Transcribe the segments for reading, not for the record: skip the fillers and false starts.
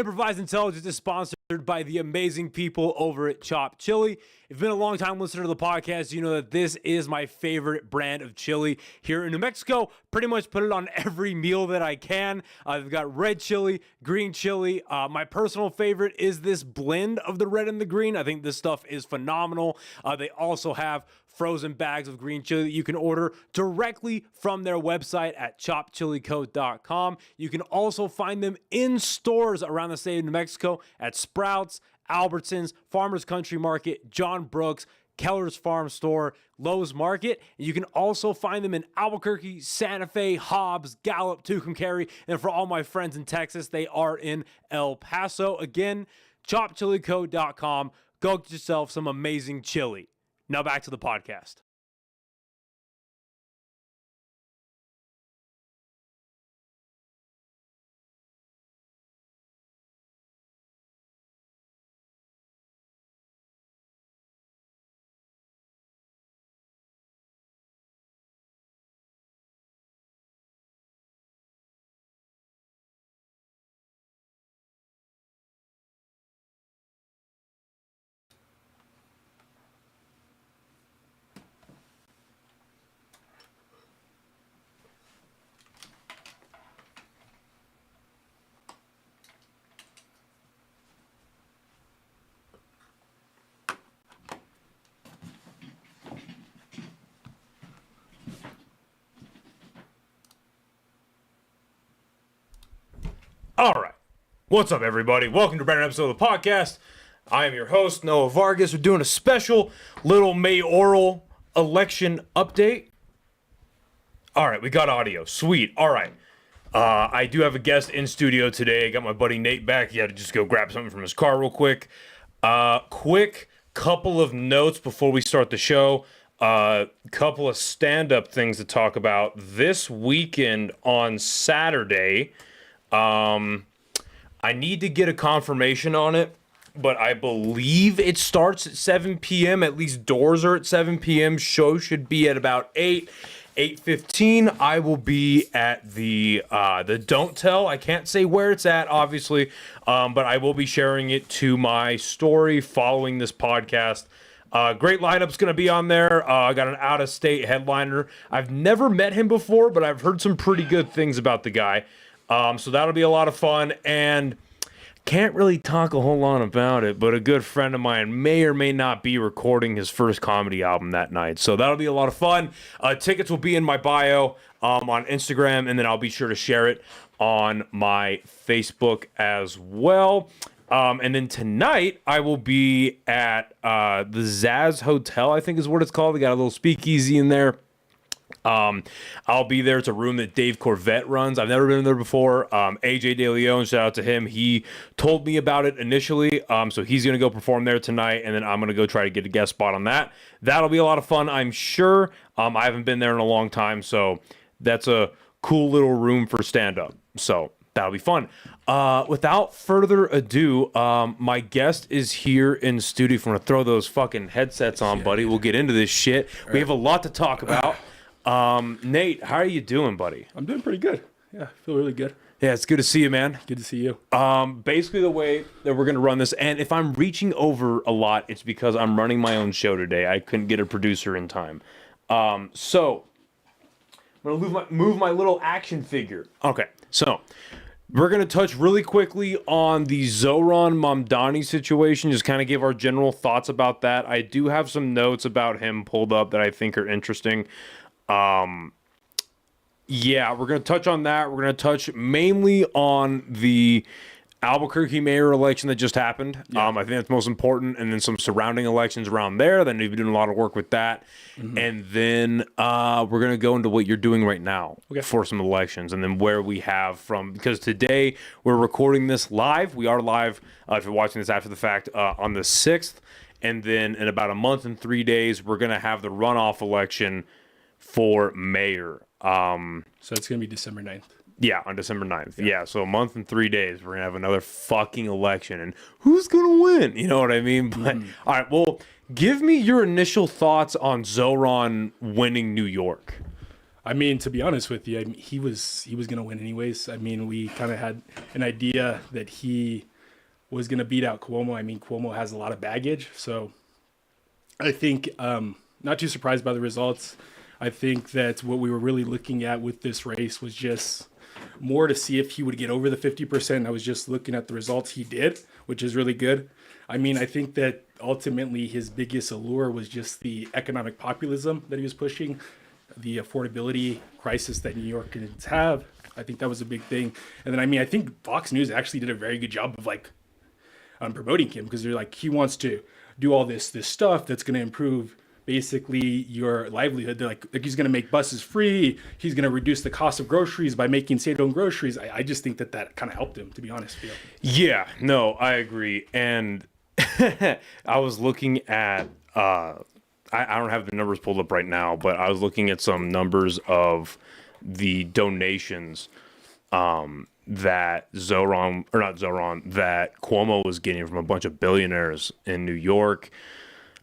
Improvised Intelligence is sponsored by the amazing people over at Chop Chili. If you've been a long time listener to the podcast, you know that this is my favorite brand of chili here in New Mexico. Pretty much put it on every meal that I can. They've got red chili, green chili. My personal favorite is this blend of the red and the green. I think this stuff is phenomenal. They also have frozen bags of green chili that you can order directly from their website at chopchilico.com. You can also find them in stores around the state of New Mexico at Sprouts, Albertsons, Farmers Country Market, John Brooks, Keller's Farm Store, Lowe's Market. You can also find them in Albuquerque, Santa Fe, Hobbs, Gallup, Tucumcari, and for all my friends in Texas, they are in El Paso. Again, chopchilico.com. Go get yourself some amazing chili. Now back to the podcast. All right. What's up, everybody? Welcome to a brand new episode of the podcast. I am your host, Noah Vargas. We're doing a special little mayoral election update. All right, we got audio. Sweet. All right. I do have a guest in studio today. I got my buddy Nate back. He had to just go grab something from his car real quick. Quick couple of notes before we start the show. Couple of stand-up things to talk about. This weekend on Saturday, I need to get a confirmation on it, but I believe it starts at 7 p.m. At least doors are at 7 p.m. Show should be at about 8:15. I will be at the Don't Tell. I can't say where it's at, obviously, but I will be sharing it to my story following this podcast. Great lineup's going to be on there. I got an out-of-state headliner. I've never met him before, but I've heard some pretty good things about the guy. So that'll be a lot of fun, and can't really talk a whole lot about it, but a good friend of mine may or may not be recording his first comedy album that night. So that'll be a lot of fun. Tickets will be in my bio on Instagram, and then I'll be sure to share it on my Facebook as well. And then tonight, I will be at the Zaz Hotel, I think is what it's called. They got a little speakeasy in there. I'll be there. It's a room that Dave Corvette runs. I've never been there before. AJ De Leon, shout out to him. He told me about it initially. So he's going to go perform there tonight, and then I'm going to go try to get a guest spot on that. That'll be a lot of fun, I'm sure. I haven't been there in a long time, so that's a cool little room for stand-up. So that'll be fun. Without further ado, my guest is here in the studio. If you want to throw those fucking headsets on, buddy, we'll get into this shit. We have a lot to talk about. Nate, how are you doing, buddy? I'm doing pretty good. Yeah, I feel really good. Yeah, it's good to see you, man. Good to see you. Basically the way that we're going to run this, and if I'm reaching over a lot, it's because I'm running my own show today. I couldn't get a producer in time. So I'm going to move my little action figure. Okay, so we're going to touch really quickly on the Zohran Mamdani situation, just kind of give our general thoughts about that. I do have some notes about him pulled up that I think are interesting. Yeah, we're going to touch on that. We're going to touch mainly on the Albuquerque mayor election that just happened. Yeah. I think that's most important. And then some surrounding elections around there. Then we've been doing a lot of work with that. Mm-hmm. And then we're going to go into what you're doing right now for some elections. And then where we have from, because today we're recording this live. We are live, if you're watching this after the fact, on the 6th. And then in about a month and 3 days, we're going to have the runoff election for mayor. So it's going to be December 9th. Yeah, on December 9th. Yeah, so a month and 3 days, we're going to have another fucking election. And who's going to win? You know what I mean? But all right, well, give me your initial thoughts on Zohran winning New York. I mean, to be honest with you, he was going to win anyways. I mean, we kind of had an idea that he was going to beat out Cuomo. I mean, Cuomo has a lot of baggage. So I think not too surprised by the results. I think that what we were really looking at with this race was just more to see if he would get over the 50%. I was just looking at the results he did, which is really good. I mean, I think that ultimately his biggest allure was just the economic populism that he was pushing, the affordability crisis that New Yorkers have. I think that was a big thing. And then, I mean, I think Fox News actually did a very good job of like promoting him, because they're like, he wants to do all this stuff that's going to improve basically your livelihood. They're like he's going to make buses free. He's going to reduce the cost of groceries by making state-owned groceries. I just think that kind of helped him, to be honest. Yeah, no, I agree. And I was looking at, I don't have the numbers pulled up right now, but I was looking at some numbers of the donations that that Cuomo was getting from a bunch of billionaires in New York.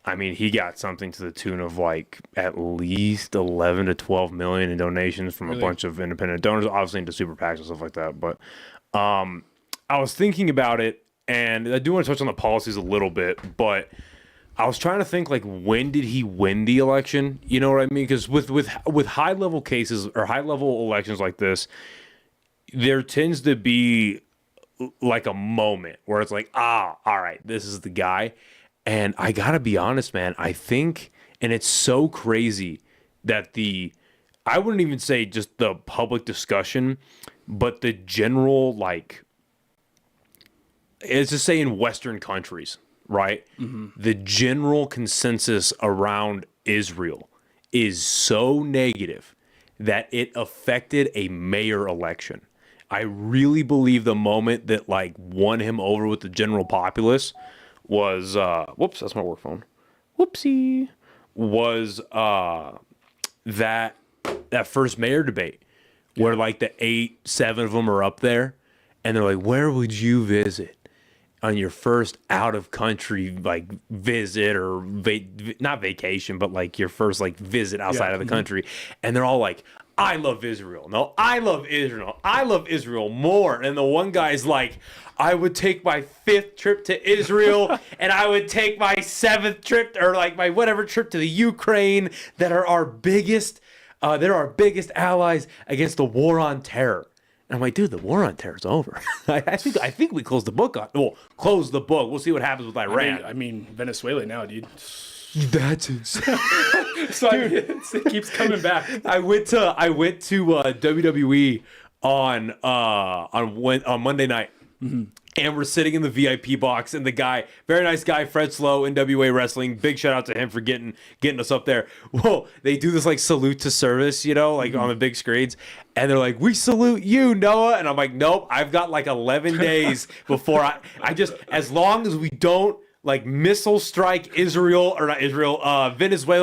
I mean, he got something to the tune of like at least 11 to 12 million in donations from a bunch of independent donors, obviously into super PACs and stuff like that. But I was thinking about it, and I do want to touch on the policies a little bit, but I was trying to think, like, when did he win the election? You know what I mean? Because with high level cases or high level elections like this, there tends to be like a moment where it's like, all right, this is the guy. And I gotta be honest, man, I think, and it's so crazy that I wouldn't even say just the public discussion, but the general, like, let's just say in Western countries, right? Mm-hmm. The general consensus around Israel is so negative that it affected a mayor election. I really believe the moment that like won him over with the general populace was whoops, that's my work phone. Whoopsie. Was that first mayor debate where like the 7 of them are up there and they're like, where would you visit on your first out of country like visit or not vacation, but like your first like visit outside of the country? And they're all like, I love Israel. No, I love Israel. I love Israel more. And the one guy's like, I would take my 5th trip to Israel and I would take my 7th trip or like my whatever trip to the Ukraine that are our biggest, they're our biggest allies against the war on terror. And I'm like, dude, the war on terror is over. I think we closed the book on. Well, close the book. We'll see what happens with Iran. I mean, Venezuela now, dude. That's insane. So dude, it keeps coming back. I went to WWE on Monday night. Mm-hmm. And we're sitting in the VIP box, and the guy, very nice guy, Fred Slow, NWA Wrestling. Big shout out to him for getting us up there. Whoa, they do this like salute to service, you know, like on the big screens, and they're like, "We salute you, Noah," and I'm like, "Nope, I've got like 11 days before I just as long as we don't like missile strike Venezuela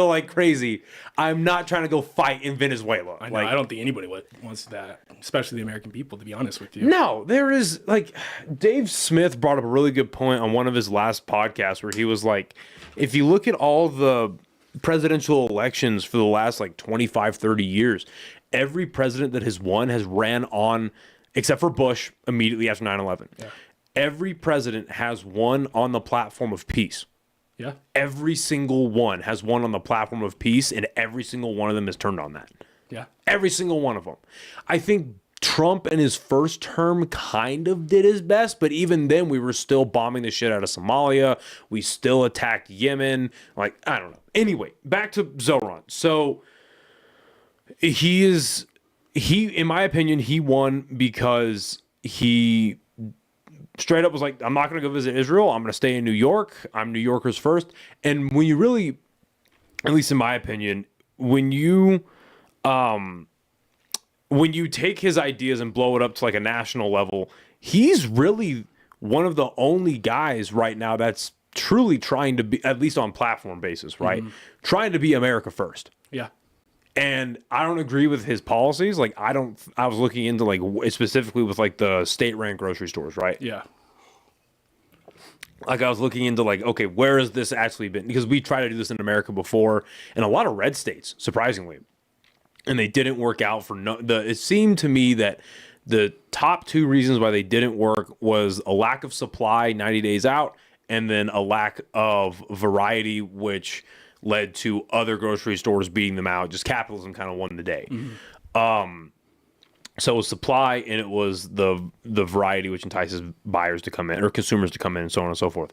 like crazy. I'm not trying to go fight in Venezuela." I know, I don't think anybody wants that, especially the American people, to be honest with you. No, there is like Dave Smith brought up a really good point on one of his last podcasts where he was like, if you look at all the presidential elections for the last like 25, 30 years, every president that has won has ran on, except for Bush immediately after 9/11. Yeah. Every president has won on the platform of peace. Yeah. Every single one has won on the platform of peace, and every single one of them has turned on that. Yeah. Every single one of them. I think Trump in his first term kind of did his best, but even then we were still bombing the shit out of Somalia. We still attacked Yemen. Like, I don't know. Anyway, back to Zoran. So in my opinion, he won because he straight up was like, I'm not going to go visit Israel. I'm going to stay in New York. I'm New Yorkers first. And when you really, at least in my opinion, when you take his ideas and blow it up to like a national level, he's really one of the only guys right now that's truly trying to be, at least on platform basis, right? Mm-hmm. Trying to be America first. Yeah. And I don't agree with his policies. Like, I was looking into like specifically with like the state-ran grocery stores, right? Yeah. Like, I was looking into like, okay, where has this actually been? Because we tried to do this in America before in a lot of red states, surprisingly, and they didn't work out for it seemed to me that The top two reasons why they didn't work was a lack of supply 90 days out, and then a lack of variety, which led to other grocery stores beating them out. Just capitalism kind of won the day. So it was supply, and it was the variety, which entices buyers to come in or consumers to come in, and so on and so forth.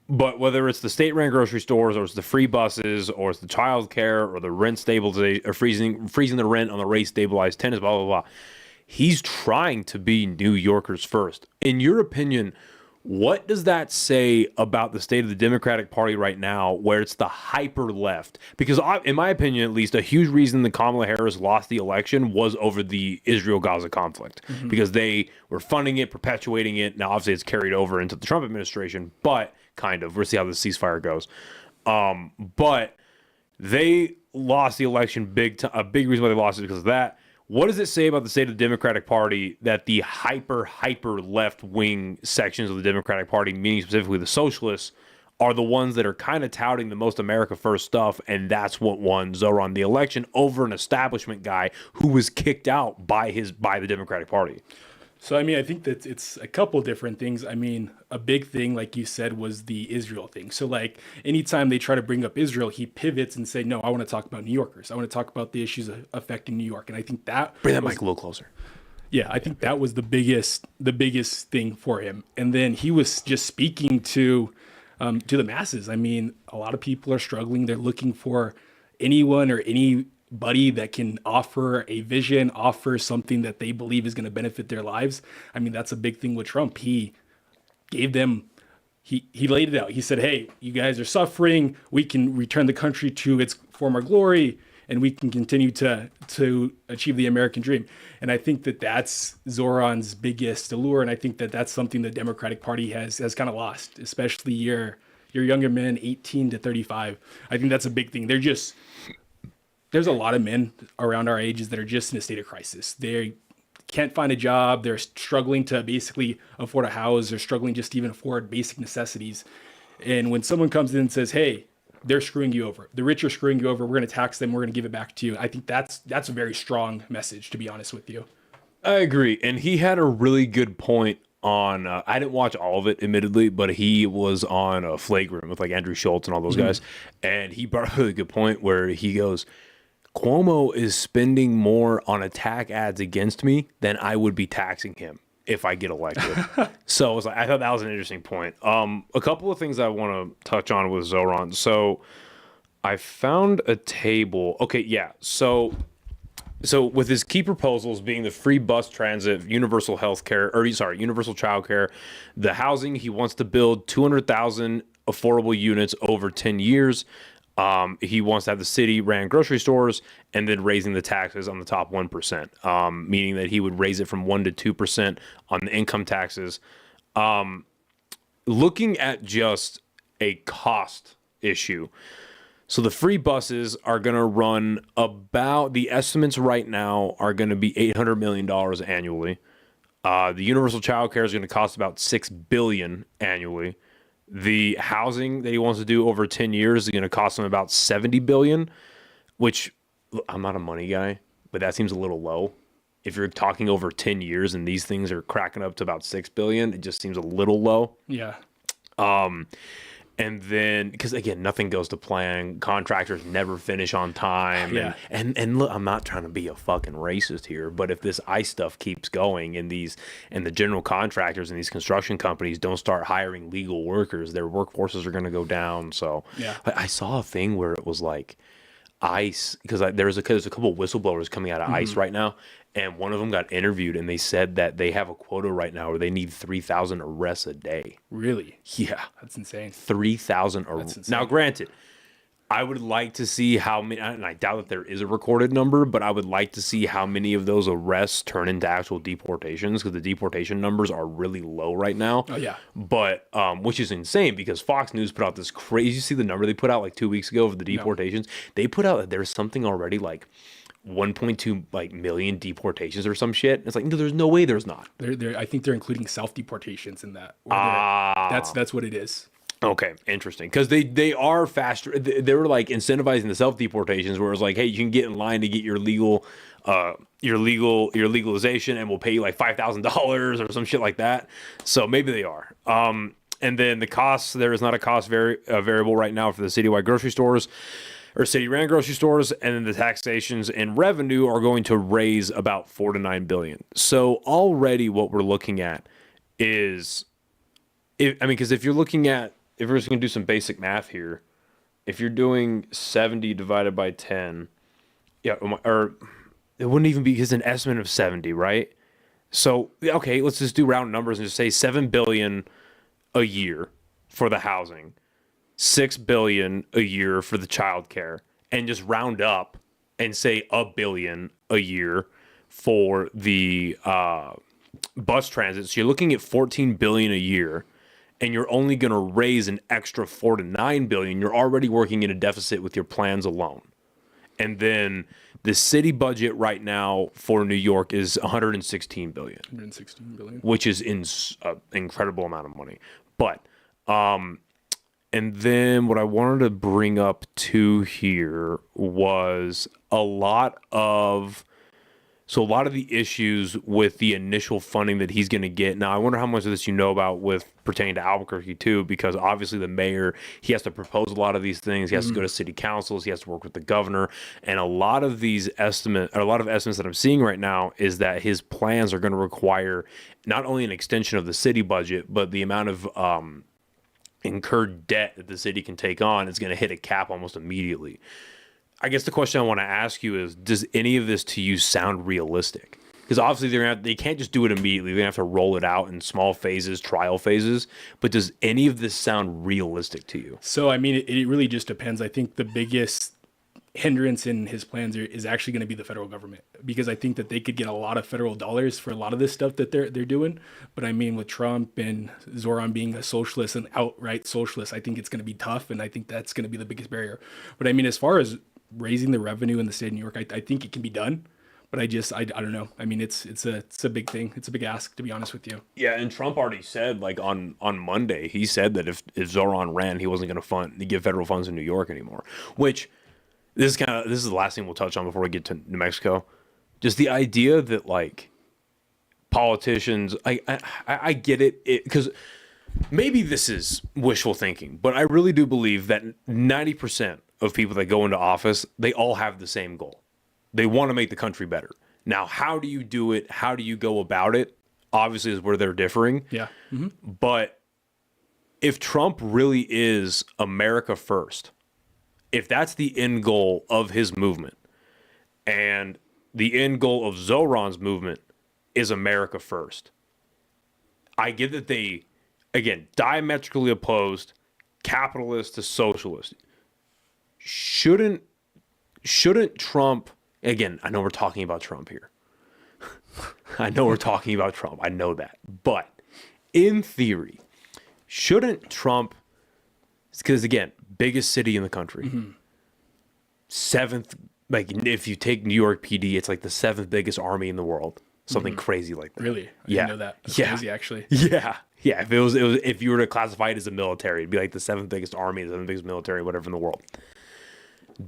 But whether it's the state-run grocery stores, or it's the free buses, or it's the child care, or the rent stabilization, or freezing the rent on the rate-stabilized tenants, blah, blah, blah, he's trying to be New Yorkers first. In your opinion, what does that say about the state of the Democratic Party right now, where it's the hyper left? Because in my opinion, at least, a huge reason that Kamala Harris lost the election was over the Israel-Gaza conflict, because they were funding it, perpetuating it. Now, obviously, it's carried over into the Trump administration, but kind of. We'll see how the ceasefire goes. But they lost the election big time. A big reason why they lost it because of that. What does it say about the state of the Democratic Party that the hyper left-wing sections of the Democratic Party, meaning specifically the socialists, are the ones that are kind of touting the most America First stuff, and that's what won Zoran the election over an establishment guy who was kicked out by the Democratic Party? So, I mean, I think that it's a couple different things. I mean, a big thing, like you said, was the Israel thing. So, like, anytime they try to bring up Israel, he pivots and say, no, I want to talk about New Yorkers. I want to talk about the issues affecting New York. And I think that... Bring that mic a little closer. Yeah, I think that was the biggest thing for him. And then he was just speaking to the masses. I mean, a lot of people are struggling. They're looking for anyone or anybody that can offer a vision, offer something that they believe is going to benefit their lives. I mean, that's a big thing with Trump. He gave them, he laid it out. He said, hey, you guys are suffering. We can return the country to its former glory, and we can continue to achieve the American dream. And I think that that's Zoran's biggest allure. And I think that that's something the Democratic Party has kind of lost, especially your younger men, 18 to 35. I think that's a big thing. There's a lot of men around our ages that are just in a state of crisis. They can't find a job. They're struggling to basically afford a house. They're struggling just to even afford basic necessities. And when someone comes in and says, hey, they're screwing you over. The rich are screwing you over. We're going to tax them. We're going to give it back to you. I think that's a very strong message, to be honest with you. I agree. And he had a really good point on, I didn't watch all of it, admittedly, but he was on Flagrant with like Andrew Schultz and all those guys. And he brought a really good point where he goes, Cuomo is spending more on attack ads against me than I would be taxing him if I get elected. So I thought that was an interesting point. A couple of things I want to touch on with Zoran. So I found a table. Okay, yeah. So with his key proposals being the free bus transit, universal universal childcare, the housing, he wants to build 200,000 affordable units over 10 years. He wants to have the city ran grocery stores, and then raising the taxes on the top 1%, meaning that he would raise it from 1% to 2% on the income taxes. Looking at just a cost issue. So the free buses are going to run about, the estimates right now are going to be $800 million annually. The universal child care is going to cost about $6 billion annually. The housing that he wants to do over 10 years is going to cost him about $70 billion, which I'm not a money guy, but that seems a little low. If you're talking over 10 years and these things are cracking up to about $6 billion, it just seems a little low. Yeah. And then, because again, nothing goes to plan. Contractors never finish on time. Yeah. And look, I'm not trying to be a fucking racist here, but if this ICE stuff keeps going and the general contractors and these construction companies don't start hiring legal workers, their workforces are going to go down. So yeah. I saw a thing where it was like ICE, because there's a couple whistleblowers coming out of ICE right now, and one of them got interviewed, and they said that they have a quota right now where they need 3,000 arrests a day. Really? Yeah. That's insane. 3,000 arrests. Now, granted, I would like to see how many, and I doubt that there is a recorded number, but I would like to see how many of those arrests turn into actual deportations, because the deportation numbers are really low right now. Oh, yeah. But, which is insane, because Fox News put out this crazy, you see the number they put out like 2 weeks ago of the deportations? No. They put out that there's something already like 1.2 million deportations or some shit. It's like, no, there's no way there's not. I think they're including self-deportations in that. That's what it is. Okay, interesting. Because they are faster. They were like incentivizing the self deportations, where it was like, hey, you can get in line to get your legalization, and we'll pay you like $5,000 or some shit like that. So maybe they are. And then the costs. There is not a cost variable right now for the citywide grocery stores or city ran grocery stores, and then the taxations and revenue are going to raise about 4 to 9 billion. So already what we're looking at is, because if you're looking at, if we're just going to do some basic math here, if you're doing 70 divided by 10, yeah, or it wouldn't even be, because an estimate of 70, right? So, okay, let's just do round numbers and just say 7 billion a year for the housing, 6 billion a year for the childcare, and just round up and say $1 billion a year for the bus transit. So you're looking at 14 billion a year, and you're only going to raise an extra 4 to 9 billion. You're already working in a deficit with your plans alone. And then the city budget right now for New York is 116 billion. 116 billion. Which is incredible amount of money. But and then what I wanted to bring up too here was a lot of the issues with the initial funding that he's going to get. Now, I wonder how much of this you know about with pertaining to Albuquerque too, because obviously the mayor, he has to propose a lot of these things. He has to go to city councils. He has to work with the governor. And a lot of estimates that I'm seeing right now is that his plans are going to require not only an extension of the city budget, but the amount of incurred debt that the city can take on is going to hit a cap almost immediately. I guess the question I want to ask you is, does any of this to you sound realistic? Because obviously they can't just do it immediately. They're going to have to roll it out in small phases, trial phases. But does any of this sound realistic to you? So, I mean, it really just depends. I think the biggest hindrance in his plans is actually going to be the federal government, because I think that they could get a lot of federal dollars for a lot of this stuff that they're doing. But I mean, with Trump and Zoran being a socialist, an outright socialist, I think it's going to be tough. And I think that's going to be the biggest barrier. But I mean, as far as raising the revenue in the state of New York, I think it can be done, but I don't know. I mean, it's a big thing. It's a big ask, to be honest with you. Yeah, and Trump already said, like on Monday, he said that if Zoran ran, he wasn't going to give federal funds in New York anymore. Which this is the last thing we'll touch on before we get to New Mexico. Just the idea that like politicians, I get it, because maybe this is wishful thinking, but I really do believe that 90% of people that go into office, they all have the same goal. They want to make the country better. Now, how do you do it? How do you go about it? Obviously is where they're differing. Yeah. Mm-hmm. But if Trump really is America first, if that's the end goal of his movement, and the end goal of Zoran's movement is America first, I get that they, again, diametrically opposed, capitalist to socialist. Shouldn't Trump, again, I know we're talking about Trump here. I know we're talking about Trump. I know that. But in theory, shouldn't Trump, because again, biggest city in the country, seventh, like if you take New York PD, it's like the seventh biggest army in the world. Something crazy like that. Really? I didn't know that. That's crazy, actually. Yeah. Yeah. If it was, if you were to classify it as a military, it'd be like the seventh biggest army, the seventh biggest military, whatever in the world.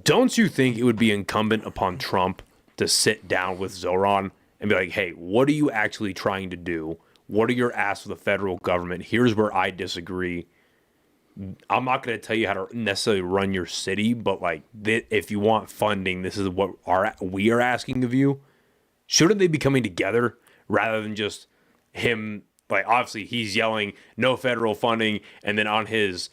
Don't you think it would be incumbent upon Trump to sit down with Zoran and be like, hey, what are you actually trying to do? What are your asks with the federal government? Here's where I disagree. I'm not going to tell you how to necessarily run your city, but like, if you want funding, this is what we are asking of you. Shouldn't they be coming together rather than just him? Like, obviously, he's yelling no federal funding, and then on his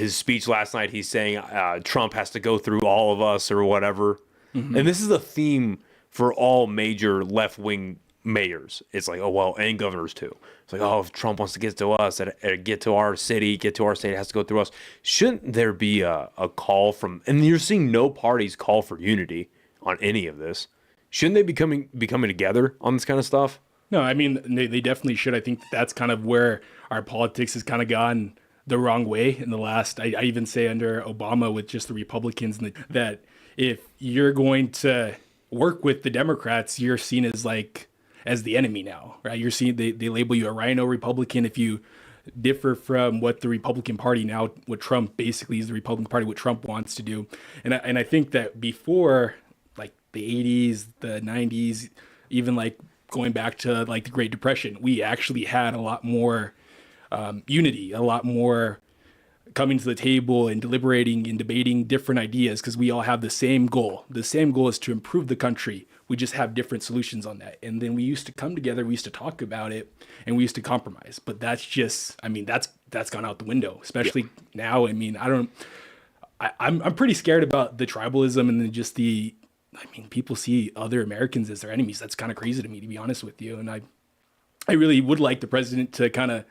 speech last night, he's saying Trump has to go through all of us or whatever. Mm-hmm. And this is a theme for all major left-wing mayors. It's like, oh, well, and governors too. It's like, oh, if Trump wants to get to us, get to our city, get to our state, it has to go through us. Shouldn't there be a call from, and you're seeing no parties call for unity on any of this. Shouldn't they be coming together on this kind of stuff? No, I mean, they definitely should. I think that's kind of where our politics has kind of gone the wrong way in the last, I even say under Obama with just the Republicans, and that if you're going to work with the Democrats, you're seen as the enemy now, right? You're seen, they label you a rhino Republican if you differ from what the Republican Party now, what Trump basically is the Republican Party, what Trump wants to do. And I think that before, like the 80s, the 90s, even like going back to like the Great Depression, we actually had a lot more unity, a lot more coming to the table and deliberating and debating different ideas because we all have the same goal. The same goal is to improve the country. We just have different solutions on that. And then we used to come together, we used to talk about it, and we used to compromise. But that's just, I mean, that's gone out the window, especially now. I mean, I'm pretty scared about the tribalism and then just I mean, people see other Americans as their enemies. That's kind of crazy to me, to be honest with you. And I really would like the president to kind of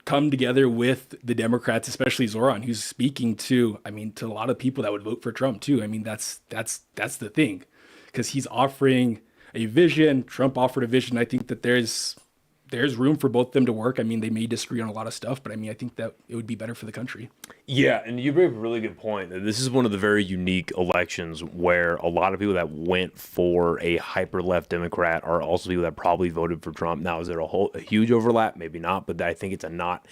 come together with the Democrats, especially Zoran, who's speaking to, I mean, to a lot of people that would vote for Trump too. I mean, that's the thing, because he's offering a vision. Trump offered a vision. I think that there's room for both of them to work. I mean, they may disagree on a lot of stuff, but I mean, I think that it would be better for the country. Yeah, and you bring up a really good point. This is one of the very unique elections where a lot of people that went for a hyper-left Democrat are also people that probably voted for Trump. Now, is there a huge overlap? Maybe not, but I think it's a not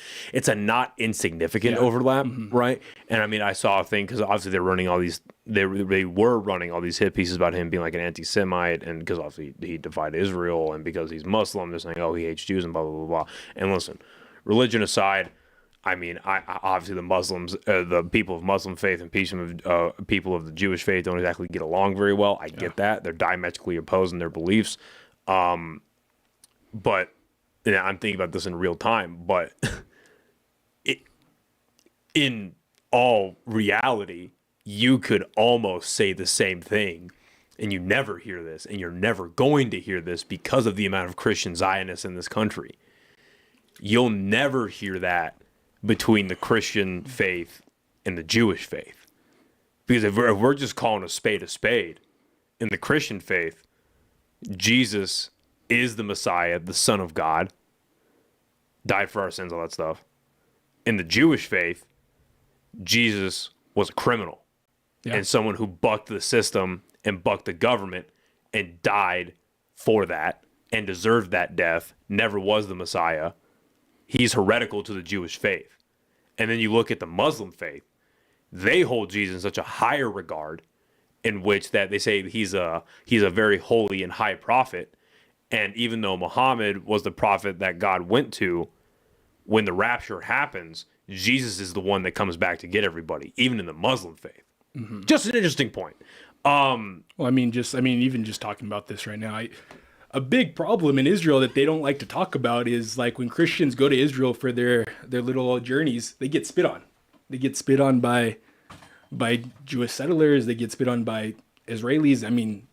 insignificant overlap, right? And I mean, I saw a thing because obviously they're running all these. They were running all these hit pieces about him being like an anti-Semite, and because obviously he defied Israel, and because he's Muslim, they're saying, oh, he hates Jews and blah blah blah blah. And listen, religion aside, I mean, I obviously the Muslims, the people of Muslim faith and people of the Jewish faith don't exactly get along very well. I get that. They're diametrically opposed in their beliefs. But I'm thinking about this in real time. But in all reality, you could almost say the same thing. And you never hear this. And you're never going to hear this because of the amount of Christian Zionists in this country. You'll never hear that between the Christian faith and the Jewish faith. Because if we're just calling a spade, in the Christian faith, Jesus is the Messiah, the Son of God, died for our sins, all that stuff. In the Jewish faith, Jesus was a criminal and someone who bucked the system and bucked the government and died for that and deserved that death, never was the Messiah. He's heretical to the Jewish faith. And then you look at the Muslim faith, they hold Jesus in such a higher regard, in which that they say he's a very holy and high prophet. And even though Muhammad was the prophet that God went to, when the rapture happens, Jesus is the one that comes back to get everybody, even in the Muslim faith. Mm-hmm. Just an interesting point. Well, even just talking about this right now, a big problem in Israel that they don't like to talk about is like when Christians go to Israel for their little journeys, they get spit on. They get spit on by Jewish settlers. They get spit on by Israelis. I mean,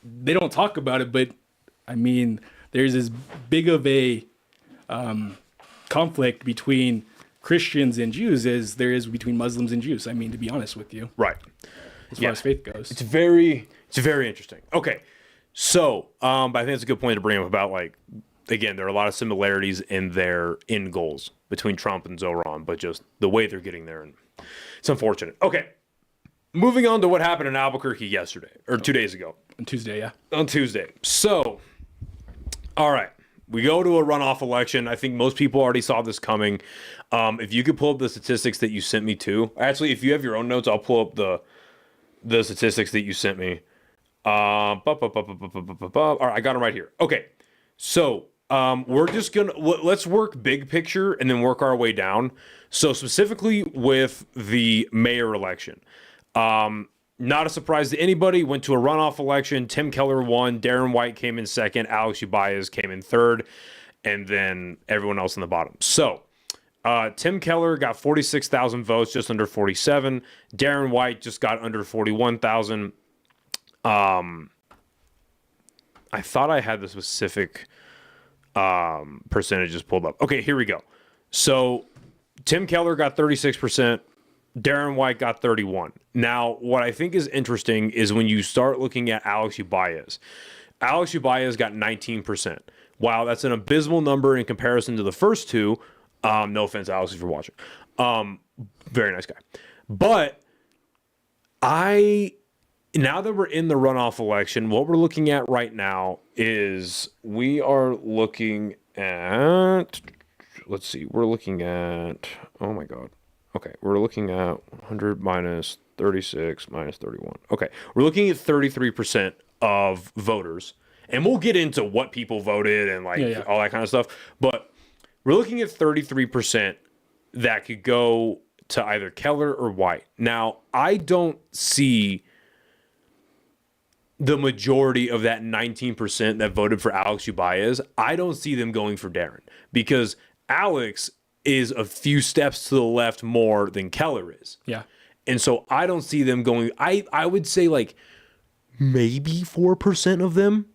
they don't talk about it, but I mean, there's as big of a conflict between Christians and Jews as there is between Muslims and Jews. I mean, to be honest with you. Right. As far as faith goes. It's very interesting. Okay. So, but I think it's a good point to bring up about, like, again, there are a lot of similarities in their end goals between Trump and Zoran, but just the way they're getting there, and it's unfortunate. Okay, moving on to what happened in Albuquerque yesterday, or 2 days ago. On Tuesday, yeah. On Tuesday. So, all right, we go to a runoff election. I think most people already saw this coming. If you could pull up the statistics that you sent me to. Actually, if you have your own notes, I'll pull up the statistics that you sent me. All right, I got them right here. Okay, so we're just gonna let's work big picture and then work our way down. So specifically with the mayor election, not a surprise to anybody. Went to a runoff election. Tim Keller won. Darren White came in second. Alex Ubaez came in third, and then everyone else in the bottom. So Tim Keller got 46,000 votes, just under 47. Darren White just got under 41,000. I thought I had the specific percentages pulled up. Okay, here we go. So Tim Keller got 36%. Darren White got 31%. Now, what I think is interesting is when you start looking at Alex Ubaez. Alex Ubaez got 19%. Wow, that's an abysmal number in comparison to the first two. No offense, Alex, if you're watching. Very nice guy. But now that we're in the runoff election, what we're looking at right now is we are looking at let's see. We're looking at, oh my God. Okay, we're looking at 100 minus 36 minus 31. Okay, we're looking at 33% of voters. And we'll get into what people voted and like all that kind of stuff. But we're looking at 33% that could go to either Keller or White. Now, I don't see the majority of that 19% that voted for Alex Ubaez. I don't see them going for Darren because Alex is a few steps to the left more than Keller is. Yeah. And so I don't see them going. I would say like maybe 4% of them,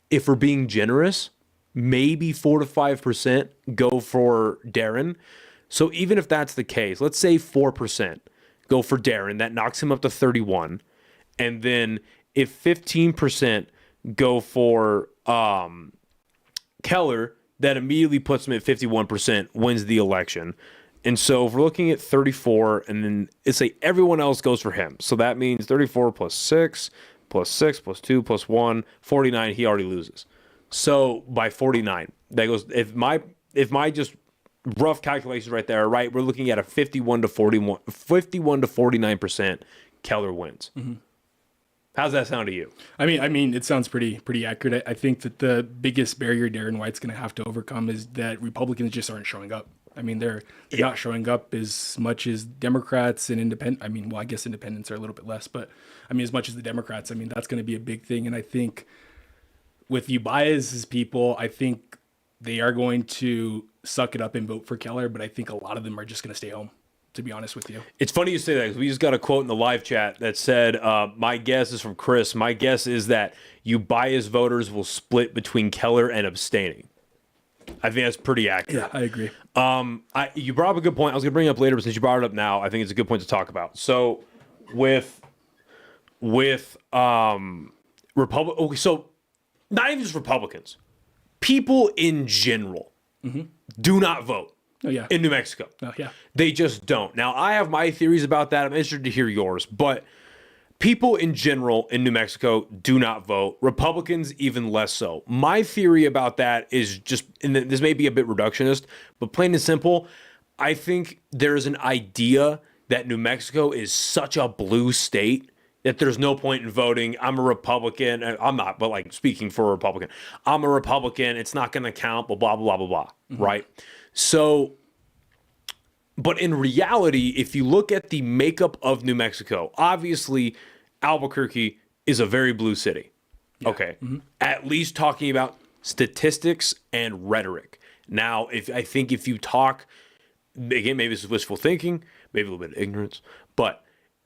if we're being generous, maybe 4 to 5% go for Darren. So even if that's the case, let's say 4% go for Darren, that knocks him up to 31. And then if 15% go for Keller, that immediately puts him at 51%, wins the election. And so if we're looking at 34, and then it's like everyone else goes for him. So that means 34 plus 6 plus 6 plus 2 plus 1, 49, he already loses. So by 49, that goes, if my just rough calculations right there, right, we're looking at a 51 to 49% Keller wins. Mm-hmm. How's that sound to you? I mean, it sounds pretty accurate. I think that the biggest barrier Darren White's going to have to overcome is that Republicans just aren't showing up. I mean, they're not showing up as much as Democrats and independent. I mean, well, I guess independents are a little bit less, but I mean, as much as the Democrats, I mean, that's going to be a big thing. And I think with Ubaez's people, I think they are going to suck it up and vote for Keller, but I think a lot of them are just going to stay home, to be honest with you. It's funny you say that because we just got a quote in the live chat that said, my guess is from Chris. My guess is that Ubaez voters will split between Keller and abstaining. I think that's pretty accurate. Yeah, I agree. You brought up a good point. I was going to bring it up later, but since you brought it up now, I think it's a good point to talk about. So with so not even just Republicans, people in general do not vote in New Mexico. They just don't. Now, I have my theories about that. I'm interested to hear yours, but people in general in New Mexico do not vote. Republicans even less so. My theory about that is just, and this may be a bit reductionist, but plain and simple, I think there's an idea that New Mexico is such a blue state that there's no point in voting. I'm a Republican. I'm not, but like speaking for a Republican, I'm a Republican. It's not going to count, blah, blah, blah, blah, blah, right? So, but in reality, if you look at the makeup of New Mexico, obviously Albuquerque is a very blue city. Okay. At least talking about statistics and rhetoric. Now, if you talk, again, maybe this is wishful thinking, maybe a little bit of ignorance, but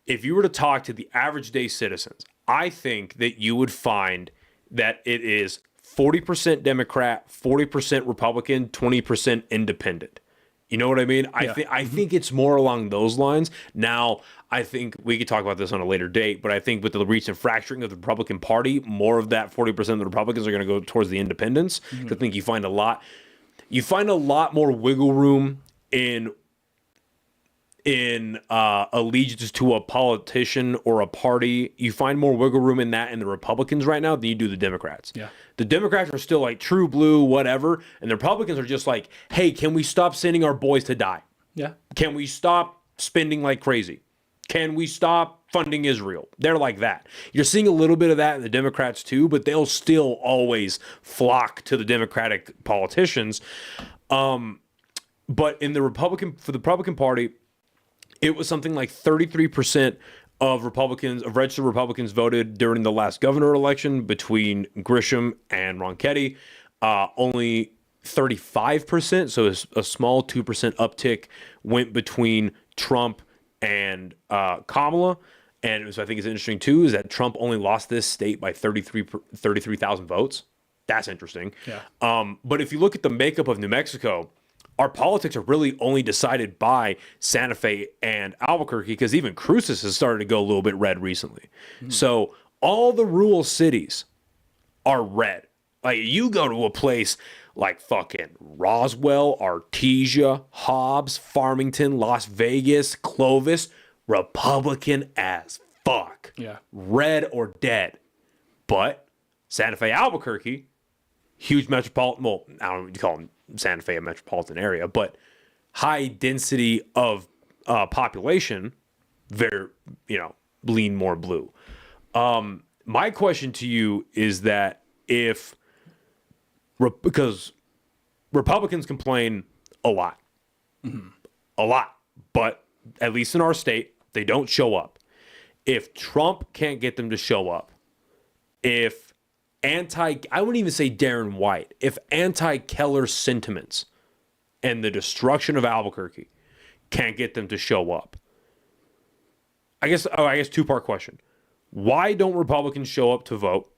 if you were to talk to the average day citizens, I think that you would find that it is 40% Democrat, 40% Republican, 20% independent. You know what I mean? I think it's more along those lines. Now, I think we could talk about this on a later date, but I think with the recent fracturing of the Republican Party, more of that 40% of the Republicans are going to go towards the independents. I think you find a lot more wiggle room in allegiance to a politician or a party. You find more wiggle room in that in the Republicans right now than you do the Democrats. Yeah. The Democrats are still like true blue, whatever. And the Republicans are just like, hey, can we stop sending our boys to die? Yeah. Can we stop spending like crazy? Can we stop funding Israel? They're like that. You're seeing a little bit of that in the Democrats too, but they'll still always flock to the Democratic politicians. But in the Republican Party, it was something like 33% of registered Republicans voted during the last governor election between Grisham and Ronchetti. Only 35%, so a small 2% uptick, went between Trump and Kamala. And I think it's interesting too is that Trump only lost this state by 33,000 votes. That's interesting. Yeah. But if you look at the makeup of New Mexico, our politics are really only decided by Santa Fe and Albuquerque, because even Cruces has started to go a little bit red recently. So all the rural cities are red. Like you go to a place like fucking Roswell, Artesia, Hobbs, Farmington, Las Vegas, Clovis, Republican as fuck. Yeah. Red or dead. But Santa Fe, Albuquerque, huge metropolitan, well, I don't know what you call them, Santa Fe, a metropolitan area, but high density of population, very, lean more blue. My question to you is that because Republicans complain a lot, but at least in our state, they don't show up. If Trump can't get them to show up, if I wouldn't even say Darren White, if anti-Keller sentiments and the destruction of Albuquerque can't get them to show up, I guess two-part question. Why don't Republicans show up to vote?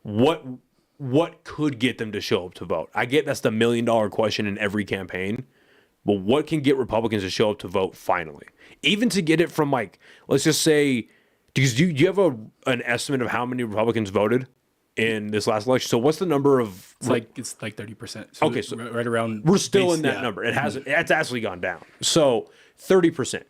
What could get them to show up to vote? I get that's the $1 million question in every campaign, but what can get Republicans to show up to vote finally? Even to get it from, like, let's just say, because do you have an estimate of how many Republicans voted in this last election? So what's the number of? It's like 30%. So okay, so right around. We're still in that number. It hasn't. It's actually gone down. So 30%.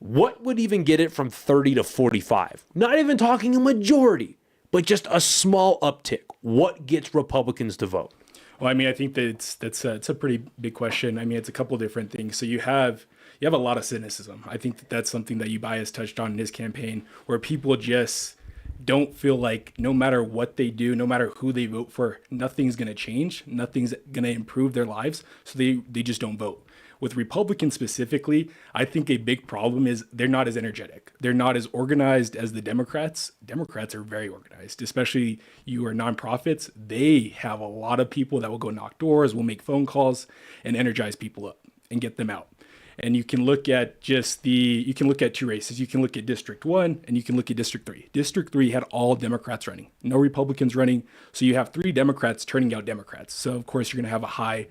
What would even get it from 30 to 45? Not even talking a majority, but just a small uptick. What gets Republicans to vote? Well, I mean, I think that it's a pretty big question. I mean, it's a couple different things. So you have a lot of cynicism. I think that's something that Ubias touched on in his campaign, where people just don't feel like no matter what they do, no matter who they vote for, nothing's going to change. Nothing's going to improve their lives. So they just don't vote. With Republicans specifically, I think a big problem is they're not as energetic. They're not as organized as the Democrats. Democrats are very organized, especially you are nonprofits. They have a lot of people that will go knock doors, will make phone calls, and energize people up and get them out. And you can look at two races. You can look at District 1 and you can look at District 3. District 3 had all Democrats running, no Republicans running. So you have 3 Democrats turning out Democrats. So of course you're going to have a high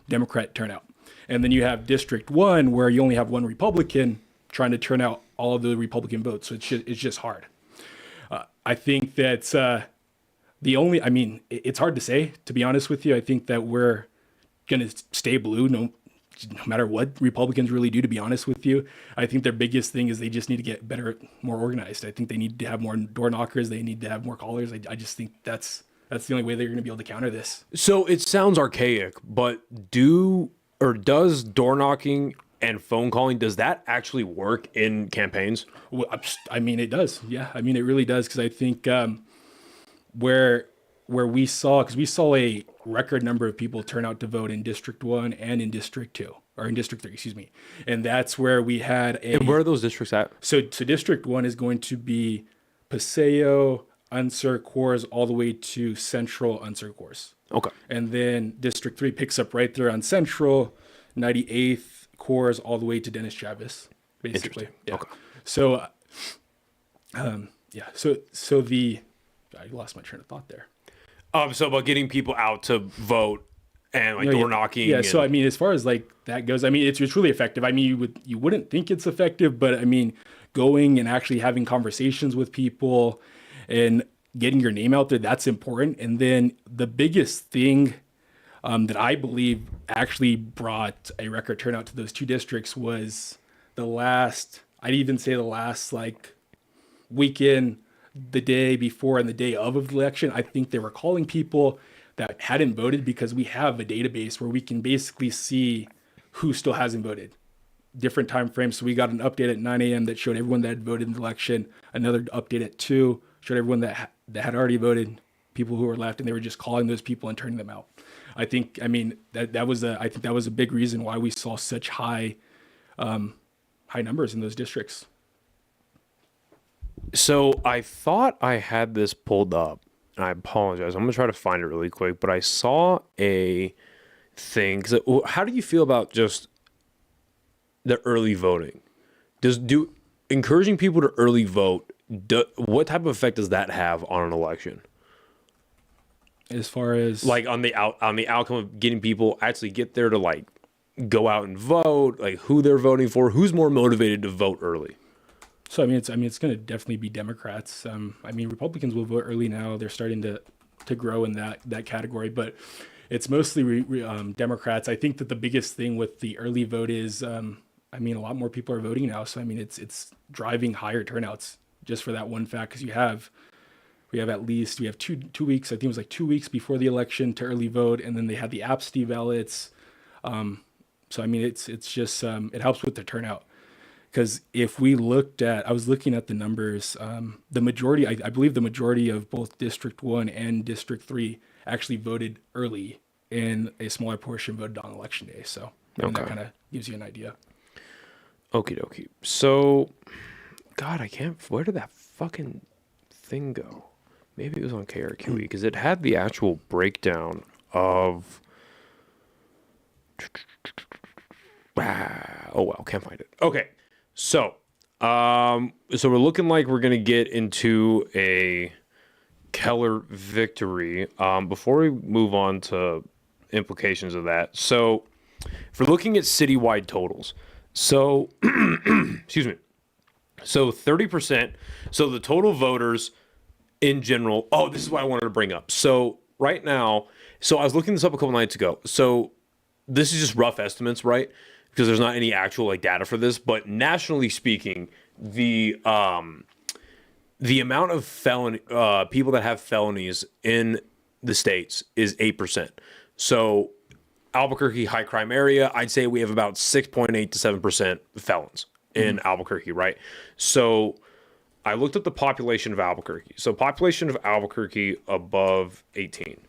Democrat turnout. And then you have District 1 where you only have 1 Republican trying to turn out all of the Republican votes. So it's just hard. I think that's it's hard to say, to be honest with you. I think that we're going to stay blue no matter what Republicans really do, to be honest with you. I think their biggest thing is they just need to get better, more organized. I think they need to have more door knockers. They need to have more callers. I just think that's the only way they're going to be able to counter this. So it sounds archaic, but does door knocking and phone calling, does that actually work in campaigns? Well, I mean, it does. Yeah. I mean, it really does. Cause I think, where we saw a record number of people turn out to vote in District 1 and in District 2, or in District 3, excuse me. And that's where we had And where are those districts at? So District 1 is going to be Paseo, Unser, Coors, all the way to Central, Unser, Coors. Okay. And then District 3 picks up right there on Central, 98th, Coors, all the way to Dennis Chavez, basically. Yeah. Okay. So, I lost my train of thought there. So about getting people out to vote and door knocking. Yeah. So I mean, as far as like that goes, I mean, it's really effective. I mean, you wouldn't think it's effective, but I mean, going and actually having conversations with people and getting your name out there, that's important. And then the biggest thing that I believe actually brought a record turnout to those 2 districts was I'd even say the last like weekend, the day before and the day of the election. I think they were calling people that hadn't voted, because we have a database where we can basically see who still hasn't voted, different time frames. So we got an update at 9 a.m. that showed everyone that had voted in the election. Another update at 2 showed everyone that had already voted, people who were left, and they were just calling those people and turning them out. I think that was a big reason why we saw such high numbers in those districts. So I thought I had this pulled up, and I apologize. I'm going to try to find it really quick, but I saw a thing. How do you feel about just the early voting? Encouraging people to early vote, what type of effect does that have on an election? As far as like on the outcome of getting people actually get there to like go out and vote, like who they're voting for, who's more motivated to vote early? So it's going to definitely be Democrats. Republicans will vote early now. They're starting to grow in that category, but it's mostly Democrats. I think that the biggest thing with the early vote is, a lot more people are voting now. So it's driving higher turnouts just for that one fact, because you have We have two weeks. I think it was like 2 weeks before the election to early vote, and then they had the absentee ballots. So I mean, it's just it helps with the turnout. Because if we I was looking at the numbers, the majority, I believe the majority of both District 1 and District 3 actually voted early, and a smaller portion voted on election day. So I mean, that kind of gives you an idea. Okie dokie. So, God, where did that fucking thing go? Maybe it was on KRQE, because it had the actual breakdown of... Oh, well, can't find it. Okay. So we're looking like we're going to get into a Keller victory. Before we move on to implications of that. So if we're looking at citywide totals, so, excuse me. So 30%, so the total voters in general, this is what I wanted to bring up. So right now, I was looking this up a couple nights ago. So this is just rough estimates, right? Because there's not any actual like data for this, but nationally speaking, the amount of people that have felonies in the states is 8%. So Albuquerque, high crime area, I'd say we have about 6.8 to 7% felons in Albuquerque, right? So I looked at the population of Albuquerque. So population of Albuquerque above 18.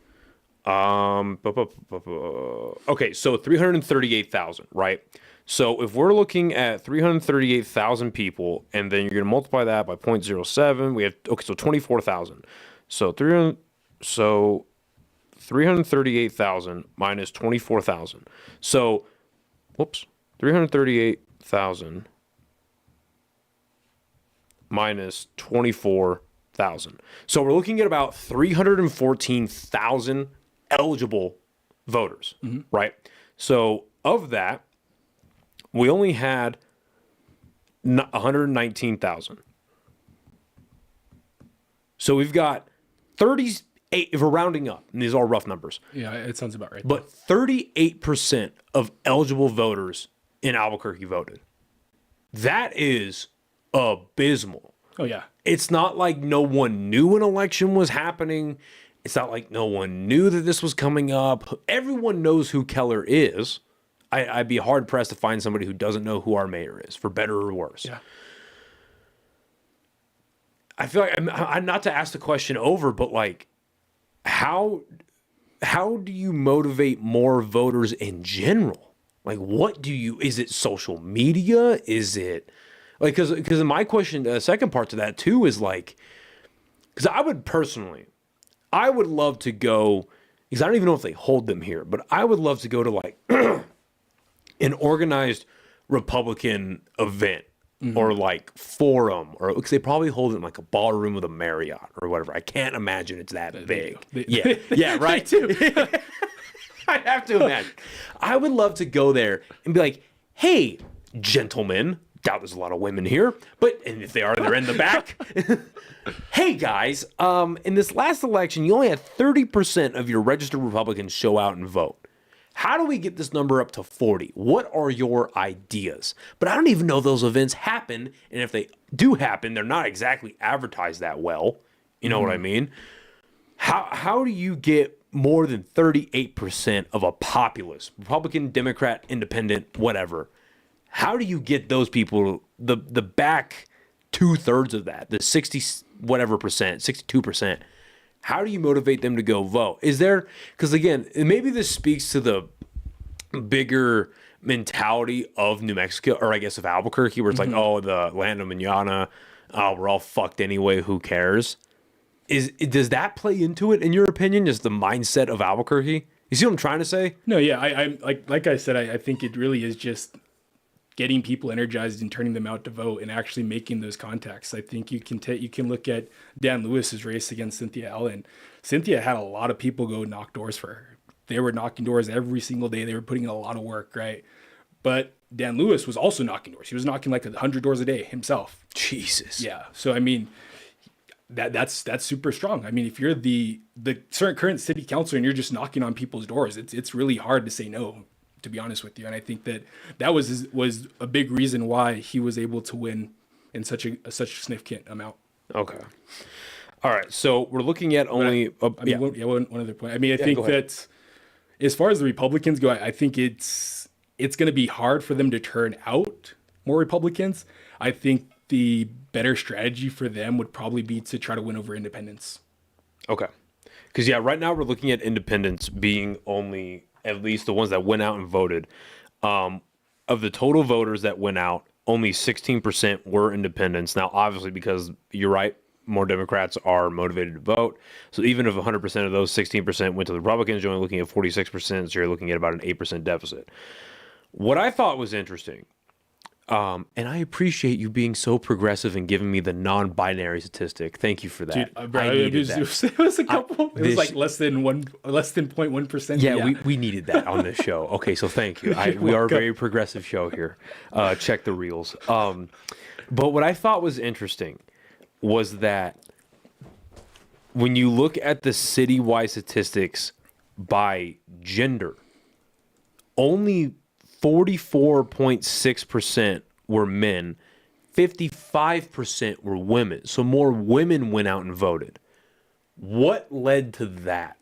Okay, so 338,000, right? So if we're looking at 338,000 people, and then you're going to multiply that by 0.07, we have, so 24,000. So 338,000 minus 24,000. So, 338,000 minus 24,000. So we're looking at about 314,000 eligible voters, right? So of that, we only had 119,000. So we've got 38, if we're rounding up, and these are rough numbers. Yeah, it sounds about right. But 38% of eligible voters in Albuquerque voted. That is abysmal. Oh, yeah. It's not like no one knew an election was happening. It's not like no one knew that this was coming up. Everyone knows who Keller is. I'd be hard pressed to find somebody who doesn't know who our mayor is, for better or worse. Yeah. I feel like I'm not to ask the question over, but like, how do you motivate more voters in general? Like, is it social media? Is it like, because my question, the second part to that too is like, because I would love to go, because I don't even know if they hold them here, but I would love to go to like an organized Republican event or like forum, or because they probably hold it in like a ballroom with a Marriott or whatever. I can't imagine it's that big. Yeah, right. Too. I have to imagine. I would love to go there and be like, hey, gentlemen, doubt there's a lot of women here, and if they are, they're in the back. Hey guys, in this last election, you only had 30% of your registered Republicans show out and vote. How do we get this number up to 40? What are your ideas? But I don't even know if those events happen, and if they do happen, they're not exactly advertised that well. You know what I mean? How do you get more than 38% of a populace, Republican, Democrat, Independent, whatever? How do you get those people, the back 2/3 of that, the 60 whatever percent, 62%? How do you motivate them to go vote? Is there, because again, maybe this speaks to the bigger mentality of New Mexico, or I guess of Albuquerque, where it's like, oh, the land of manana, we're all fucked anyway, who cares? Does that play into it, in your opinion, just the mindset of Albuquerque? You see what I'm trying to say? No, yeah, I like I said, I think it really is just getting people energized and turning them out to vote and actually making those contacts. I think you can look at Dan Lewis's race against Cynthia Allen. Cynthia had a lot of people go knock doors for her. They were knocking doors every single day. They were putting in a lot of work, right? But Dan Lewis was also knocking doors. He was knocking like 100 doors a day himself. Jesus. Yeah. So I mean, that's super strong. I mean, if you're the current city councilor and you're just knocking on people's doors, it's really hard to say no, to be honest with you. And I think that was a big reason why he was able to win in such a significant amount. Okay. All right, so we're looking at only. I mean, one other point. I mean, I think go ahead. that as far as the Republicans go, I think it's going to be hard for them to turn out more Republicans. I think the better strategy for them would probably be to try to win over independents. Okay. Because, yeah, right now we're looking at independents being only at least the ones that went out and voted. Of the total voters that went out, only 16% were independents. Now, obviously, because you're right, more Democrats are motivated to vote. So even if 100% of those 16% went to the Republicans, you're only looking at 46%. So you're looking at about an 8% deficit. What I thought was interesting, and I appreciate you being so progressive and giving me the non-binary statistic. Thank you for that. Dude, bro, I needed that. it was a couple. It was this- like less than 0.1%. Yeah, we needed that on this show. Okay, so thank you. We are a very progressive show here. Check the reels. But what I thought was interesting was that when you look at the citywide statistics by gender, only 44.6% were men, 55% were women. So more women went out and voted. What led to that,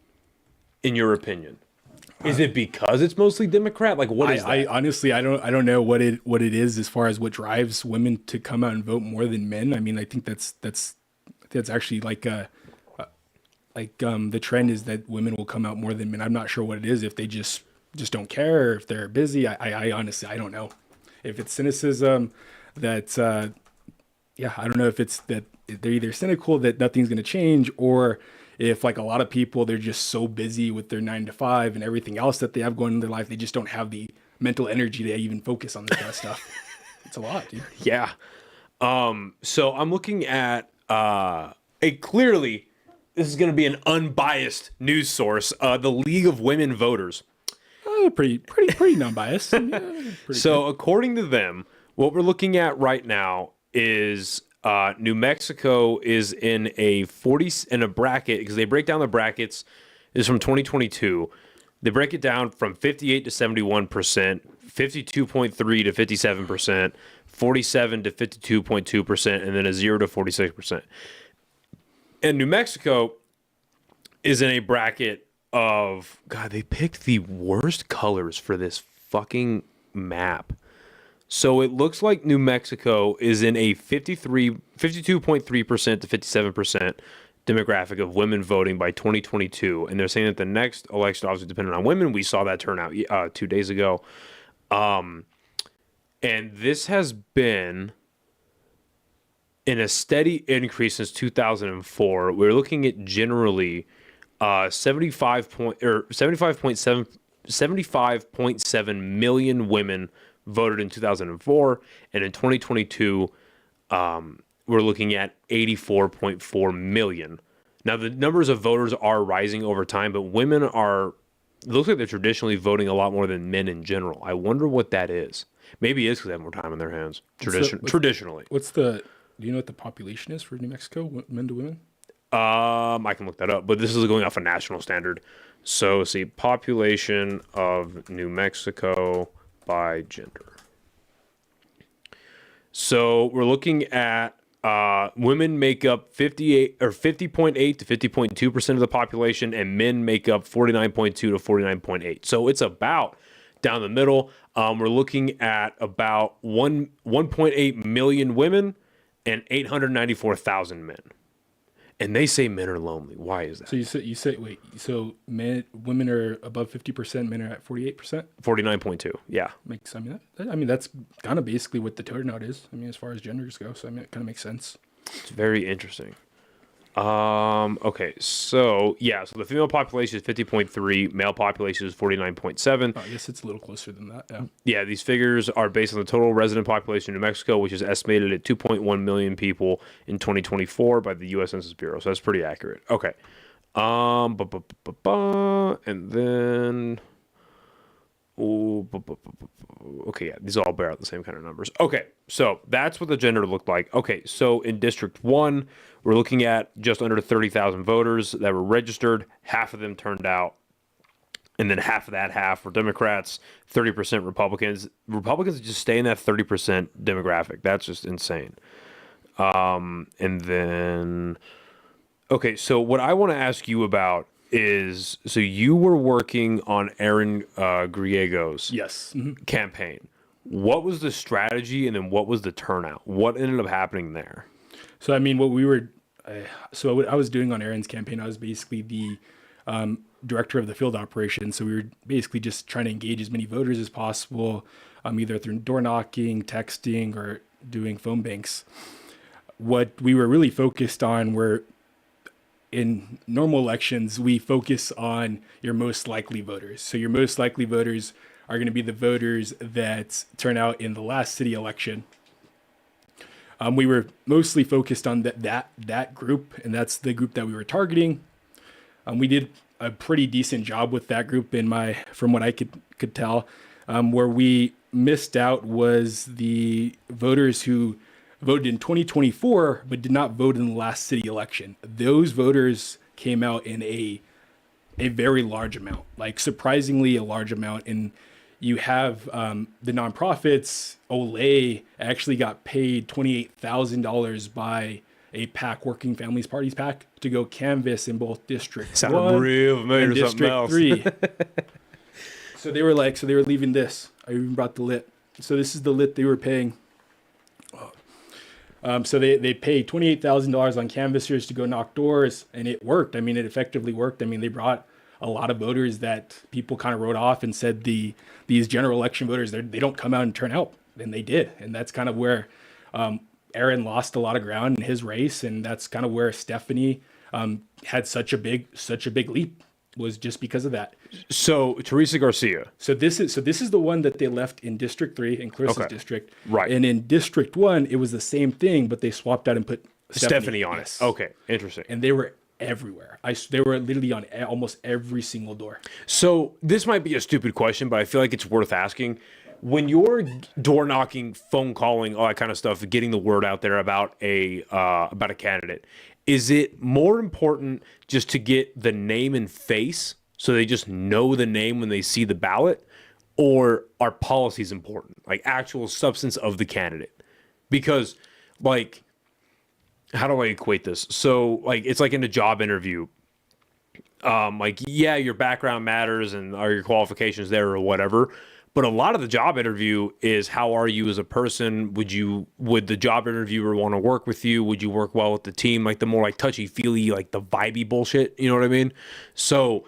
in your opinion? Is it because it's mostly Democrat? Like, what is that? I honestly, I don't know what it is as far as what drives women to come out and vote more than men. I mean, I think that's actually like the trend is that women will come out more than men. I'm not sure what it is, if they just don't care, or if they're busy. I honestly, I don't know if it's cynicism that I don't know if it's that they're either cynical that nothing's going to change, or if like a lot of people, they're just so busy with their 9 to 5 and everything else that they have going in their life, they just don't have the mental energy to even focus on this kind of stuff. It's a lot, dude. Yeah. So I'm looking at clearly this is going to be an unbiased news source, the League of Women Voters. Pretty non-biased. Yeah, So according to them, what we're looking at right now is New Mexico is in a bracket, because they break down the brackets. This is from 2022. They break it down from 58 to 71%, 52.3 to 57%, 47 to 52.2%, and then a 0 to 46%. And New Mexico is in a bracket of, God, they picked the worst colors for this fucking map. So it looks like New Mexico is in a 52.3% to 57% demographic of women voting by 2022. And they're saying that the next election, obviously depending on women, we saw that turn out 2 days ago. And this has been in a steady increase since 2004. We're looking at generally 75.7 million women voted in 2004, and in 2022 we're looking at 84.4 million. Now the numbers of voters are rising over time, but women are, it looks like they're traditionally voting a lot more than men in general. I wonder what that is. Maybe it is because they have more time on their hands. Traditionally. Do you know what the population is for New Mexico, men to women? I can look that up, but this is going off a national standard. So see, population of New Mexico by gender. So we're looking at women make up 50.8 to 50.2% of the population, and men make up 49.2 to 49.8. So it's about down the middle. We're looking at about 1.8 million women and 894,000 men. And they say men are lonely. Why is that? So you say wait. So women are above 50%. Men are at 48%. 49.2. Yeah. That's kind of basically what the turnout is. I mean, as far as genders go. So it kind of makes sense. It's very interesting. Okay. So yeah. So the female population is 50.3. Male population is 49.7. I guess it's a little closer than that. Yeah. Yeah. These figures are based on the total resident population in New Mexico, which is estimated at 2.1 million people in 2024 by the U.S. Census Bureau. So that's pretty accurate. Okay. And then. Okay, yeah, these all bear out the same kind of numbers. Okay, so that's what the gender looked like. Okay, so in District 1, we're looking at just under 30,000 voters that were registered. Half of them turned out, and then half were Democrats, 30% Republicans. Republicans just stay in that 30% demographic. That's just insane. And then Okay, so what I want to ask you about is, so you were working on Aaron Griego's Yes. campaign. What was the strategy, and then what was the turnout? What ended up happening there? So I mean, what I was doing on Aaron's campaign, I was basically the director of the field operations. So we were basically just trying to engage as many voters as possible, either through door knocking, texting, or doing phone banks. What we were really focused on were, in normal elections, we focus on your most likely voters. So your most likely voters are going to be the voters that turn out in the last city election. We were mostly focused on that group, and that's the group that we were targeting. We did a pretty decent job with that group from what I could tell. Where we missed out was the voters who voted in 2024 but did not vote in the last city election. Those voters came out in a very large amount, like surprisingly a large amount. And you have the nonprofits. Olay actually got paid $28,000 by a PAC, Working Families Parties PAC, to go canvass in both District Sounded 1 real familiar and to something District else. 3. So they were leaving this. I even brought the lit. So this is the lit they were paying. So they paid $28,000 on canvassers to go knock doors, and it worked. I mean, it effectively worked. I mean, they brought a lot of voters that people kind of wrote off and said these general election voters, they don't come out and turn out, and they did. And that's kind of where Aaron lost a lot of ground in his race, and that's kind of where Stephanie had such a big leap, was just because of that. So Teresa Garcia. So this is the one that they left in District 3 in Clarissa's Okay. district. Right. And in District 1, it was the same thing, but they swapped out and put Stephanie on Yes. it. Okay, interesting. And they were everywhere. They were literally on almost every single door. So this might be a stupid question, but I feel like it's worth asking. When you're door knocking, phone calling, all that kind of stuff, getting the word out there about a candidate, is it more important just to get the name and face so they just know the name when they see the ballot, or are policies important, like actual substance of the candidate? Because, like, how do I equate this? So, like, it's like in a job interview. Like, yeah, your background matters and are your qualifications there or whatever. But a lot of the job interview is, how are you as a person? Would the job interviewer want to work with you? Would you work well with the team? Like the more like touchy feely, like the vibey bullshit. You know what I mean? So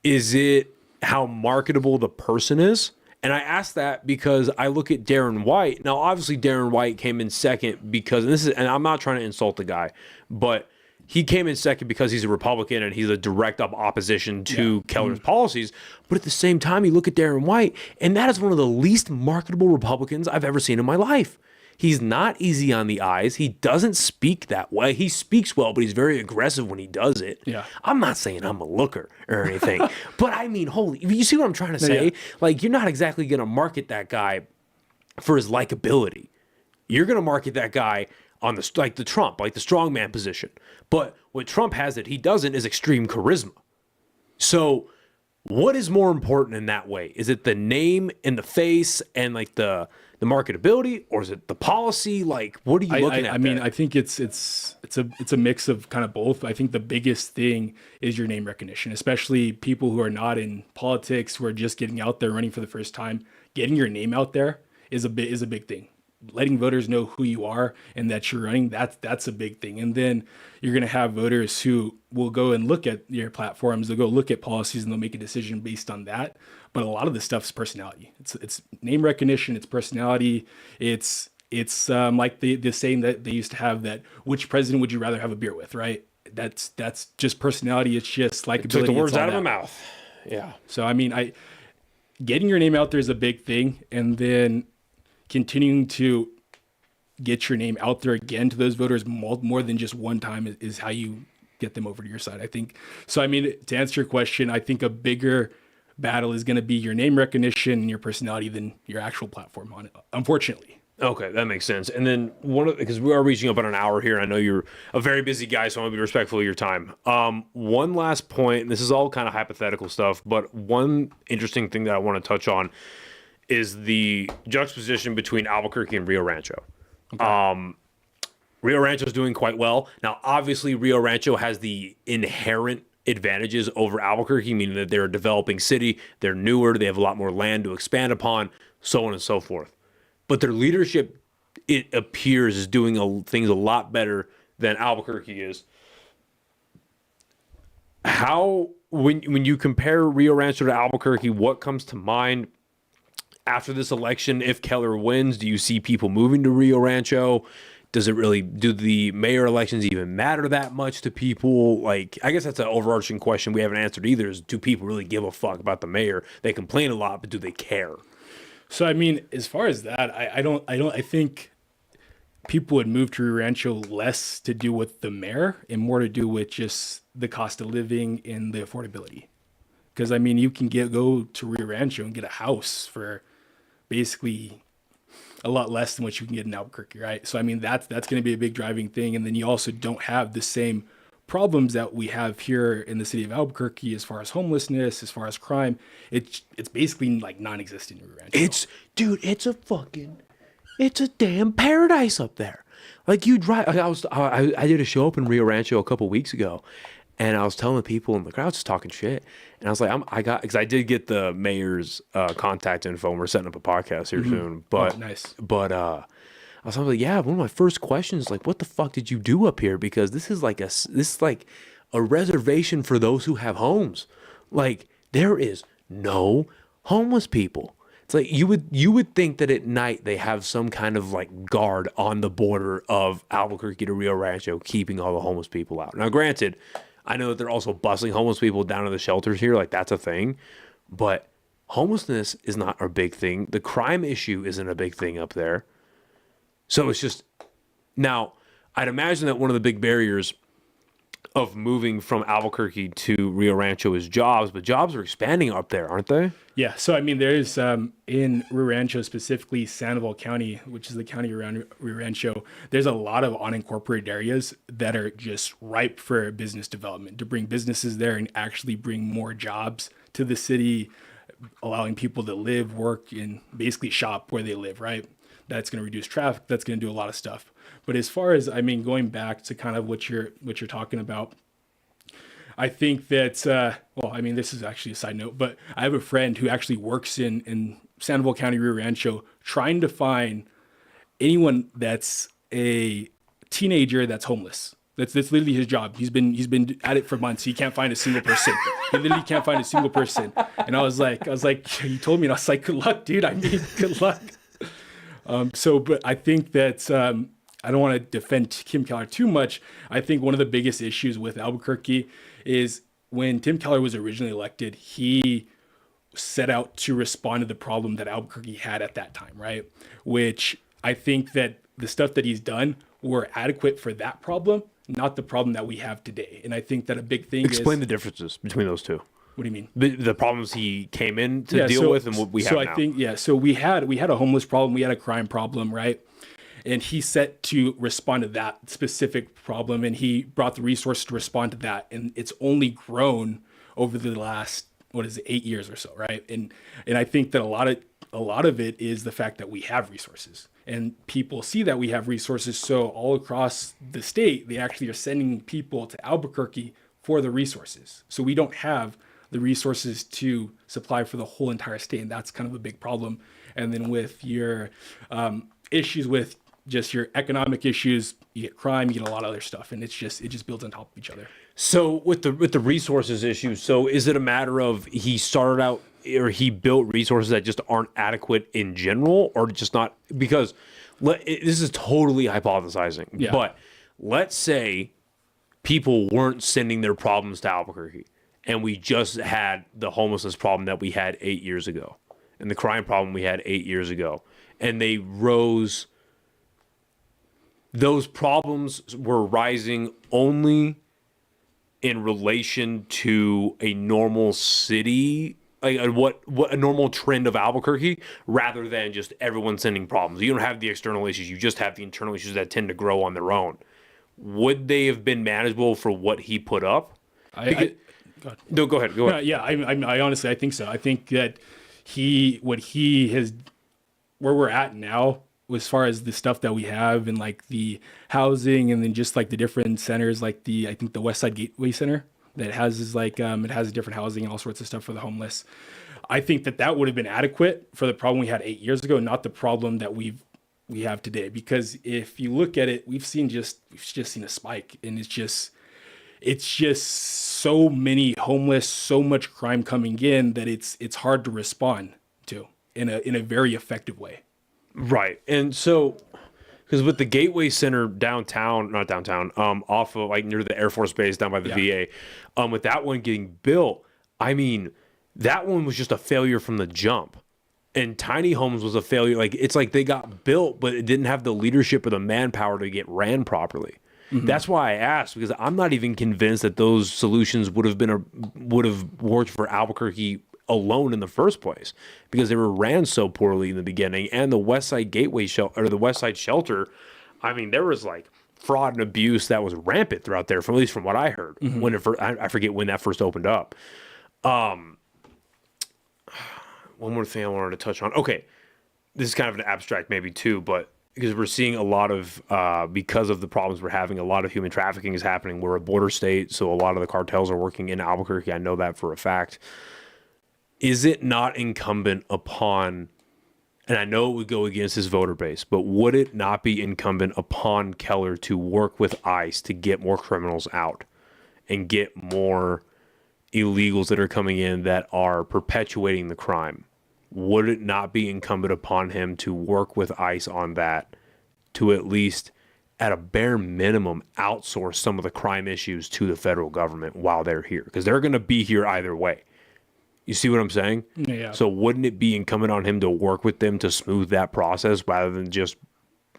is it how marketable the person is? And I ask that because I look at Darren White. Now, obviously, Darren White came in second because, and I'm not trying to insult the guy, but he came in second because he's a Republican and he's a direct up opposition to Keller's policies. But at the same time, you look at Darren White, and that is one of the least marketable Republicans I've ever seen in my life. He's not easy on the eyes. He doesn't speak that way. He speaks well, but he's very aggressive when he does it. Yeah. I'm not saying I'm a looker or anything, but I mean, you see what I'm trying to say? Yeah. Like, you're not exactly going to market that guy for his likability. You're going to market that guy on the Trump, like the strongman position. But what Trump has that he doesn't is extreme charisma. So what is more important in that way? Is it the name and the face and like the marketability, or is it the policy? Like, what are you looking at? I mean, I think it's a mix of kind of both. I think the biggest thing is your name recognition, especially people who are not in politics, who are just getting out there running for the first time. Getting your name out there is a big thing. Letting voters know who you are and that you're running, that's a big thing. And then you're going to have voters who will go and look at your platforms, they'll go look at policies, and they'll make a decision based on that. But a lot of this stuff is personality. It's name recognition, it's personality. It's like the saying that they used to have, that which president would you rather have a beer with, right? That's just personality. It's just likability. Took the words it's all out of my that. mouth. Yeah. So I mean, getting your name out there is a big thing, and then continuing to get your name out there again to those voters more than just one time is how you get them over to your side, I think. So, I mean, to answer your question, I think a bigger battle is going to be your name recognition and your personality than your actual platform on it, unfortunately. Okay, that makes sense. And then because we are reaching up on an hour here, and I know you're a very busy guy, so I want to be respectful of your time. One last point, and this is all kind of hypothetical stuff, but one interesting thing that I want to touch on is the juxtaposition between Albuquerque and Rio Rancho. Okay. Rio Rancho is doing quite well. Now, obviously, Rio Rancho has the inherent advantages over Albuquerque, meaning that they're a developing city, they're newer, they have a lot more land to expand upon, so on and so forth. But their leadership, it appears, is doing things a lot better than Albuquerque is. How, when you compare Rio Rancho to Albuquerque, what comes to mind after this election? If Keller wins, do you see people moving to Rio Rancho? Do the mayor elections even matter that much to people? Like, I guess that's an overarching question we haven't answered either, is do people really give a fuck about the mayor? They complain a lot, but do they care? So, I mean, as far as that, I think people would move to Rio Rancho less to do with the mayor and more to do with just the cost of living and the affordability. Because, I mean, you can go to Rio Rancho and get a house for basically a lot less than what you can get in Albuquerque, right? So, I mean, that's going to be a big driving thing. And then you also don't have the same problems that we have here in the city of Albuquerque as far as homelessness, as far as crime. It's basically like non-existent in Rio Rancho. It's a damn paradise up there. Like, you drive. I did a show up in Rio Rancho a couple weeks ago, and I was telling the people in the crowd, just talking shit. And I was like, because I did get the mayor's contact info, and we're setting up a podcast here soon. But Nice. But I was like, yeah. One of my first questions, like, what the fuck did you do up here? Because this is like a reservation for those who have homes. Like, there is no homeless people. It's like you would think that at night they have some kind of like guard on the border of Albuquerque to Rio Rancho keeping all the homeless people out. Now, granted, I know that they're also busing homeless people down to the shelters here, like that's a thing, but homelessness is not a big thing. The crime issue isn't a big thing up there. So it's just, now I'd imagine that one of the big barriers of moving from Albuquerque to Rio Rancho is jobs, but jobs are expanding up there, aren't they? Yeah. So, I mean, there's in Rio Rancho, specifically Sandoval County, which is the county around Rio Rancho, there's a lot of unincorporated areas that are just ripe for business development, to bring businesses there and actually bring more jobs to the city, allowing people to live, work, and basically shop where they live, right? That's going to reduce traffic. That's going to do a lot of stuff. But as far as, I mean, going back to kind of what you're talking about, I think that, well, I mean, this is actually a side note, but I have a friend who actually works in Sandoval County, Rio Rancho, trying to find anyone that's a teenager that's homeless. That's literally his job. He's been at it for months. He can't find a single person. He literally can't find a single person. And I was like, you told me, and I was like, good luck, dude. I mean, good luck. But I think that I don't want to defend Tim Keller too much. I think one of the biggest issues with Albuquerque is when Tim Keller was originally elected, he set out to respond to the problem that Albuquerque had at that time, right? Which I think that the stuff that he's done were adequate for that problem, not the problem that we have today. And I think that a big thing Explain the differences between those two. What do you mean? The problems he came in to deal with and what we have now. So I think, so we had a homeless problem, we had a crime problem, right? And he set to respond to that specific problem, and he brought the resources to respond to that. And it's only grown over the last, 8 years or so, right? And I think that a lot of it is the fact that we have resources, and people see that we have resources. So all across the state, they actually are sending people to Albuquerque for the resources. So we don't have the resources to supply for the whole entire state, and that's kind of a big problem. And then with your issues with just your economic issues, you get crime, you get a lot of other stuff, and it just builds on top of each other. So with the resources issue, so is it a matter of he started out or he built resources that just aren't adequate in general, or just not? Because this is totally hypothesizing, yeah. But let's say people weren't sending their problems to Albuquerque, and we just had the homelessness problem that we had 8 years ago, and the crime problem we had 8 years ago, and they rose. Those problems were rising only in relation to a normal city, like what a normal trend of Albuquerque, rather than just everyone sending problems. You don't have the external issues, you just have the internal issues that tend to grow on their own. Would they have been manageable for what he put up? No, go ahead. Yeah, I honestly, I think so. I think that where we're at now as far as the stuff that we have and like the housing and then just like the different centers, like I think the West Side Gateway Center that has is like, it has different housing and all sorts of stuff for the homeless. I think that would have been adequate for the problem we had 8 years ago, not the problem that we have today. Because if you look at it, we've just seen a spike, and it's just so many homeless, so much crime coming in that it's hard to respond to in a very effective way. Right. And so, because with the Gateway Center downtown, not downtown, off of like near the Air Force Base down by the VA, with that one getting built, I mean, that one was just a failure from the jump. And tiny homes was a failure. Like, it's like they got built, but it didn't have the leadership or the manpower to get ran properly. Mm-hmm. That's why I asked, because I'm not even convinced that those solutions would have worked for Albuquerque alone in the first place, because they were ran so poorly in the beginning. And the West Side Gateway shelter, or the West Side Shelter, I mean, there was like fraud and abuse that was rampant throughout there, at least from what I heard. Mm-hmm. When I forget when that first opened up. One more thing I wanted to touch on. Okay, this is kind of an abstract maybe too, but because we're seeing a lot of, because of the problems we're having, a lot of human trafficking is happening. We're a border state, so a lot of the cartels are working in Albuquerque. I know that for a fact. Is it not incumbent upon, and I know it would go against his voter base, but would it not be incumbent upon Keller to work with ICE to get more criminals out and get more illegals that are coming in that are perpetuating the crime? Would it not be incumbent upon him to work with ICE on that, to at least, at a bare minimum, outsource some of the crime issues to the federal government while they're here? Because they're going to be here either way. You see what I'm saying? Yeah. So wouldn't it be incumbent on him to work with them to smooth that process rather than just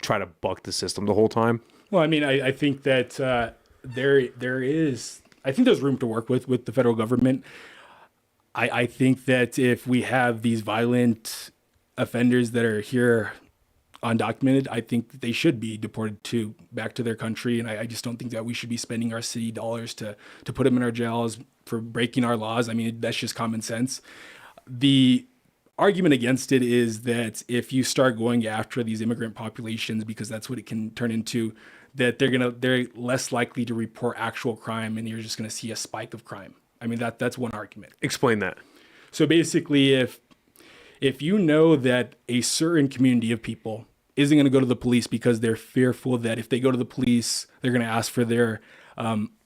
try to buck the system the whole time? Well, I mean, I think that there is, I think there's room to work with the federal government. I think that if we have these violent offenders that are here undocumented, I think they should be deported back to their country. And I just don't think that we should be spending our city dollars to put them in our jails for breaking our laws. I mean, that's just common sense. The argument against it is that if you start going after these immigrant populations, because that's what it can turn into, that they're less likely to report actual crime, and you're just going to see a spike of crime. I mean, that's one argument. Explain that. So basically, if you know that a certain community of people isn't going to go to the police because they're fearful that if they go to the police, they're going to ask for their,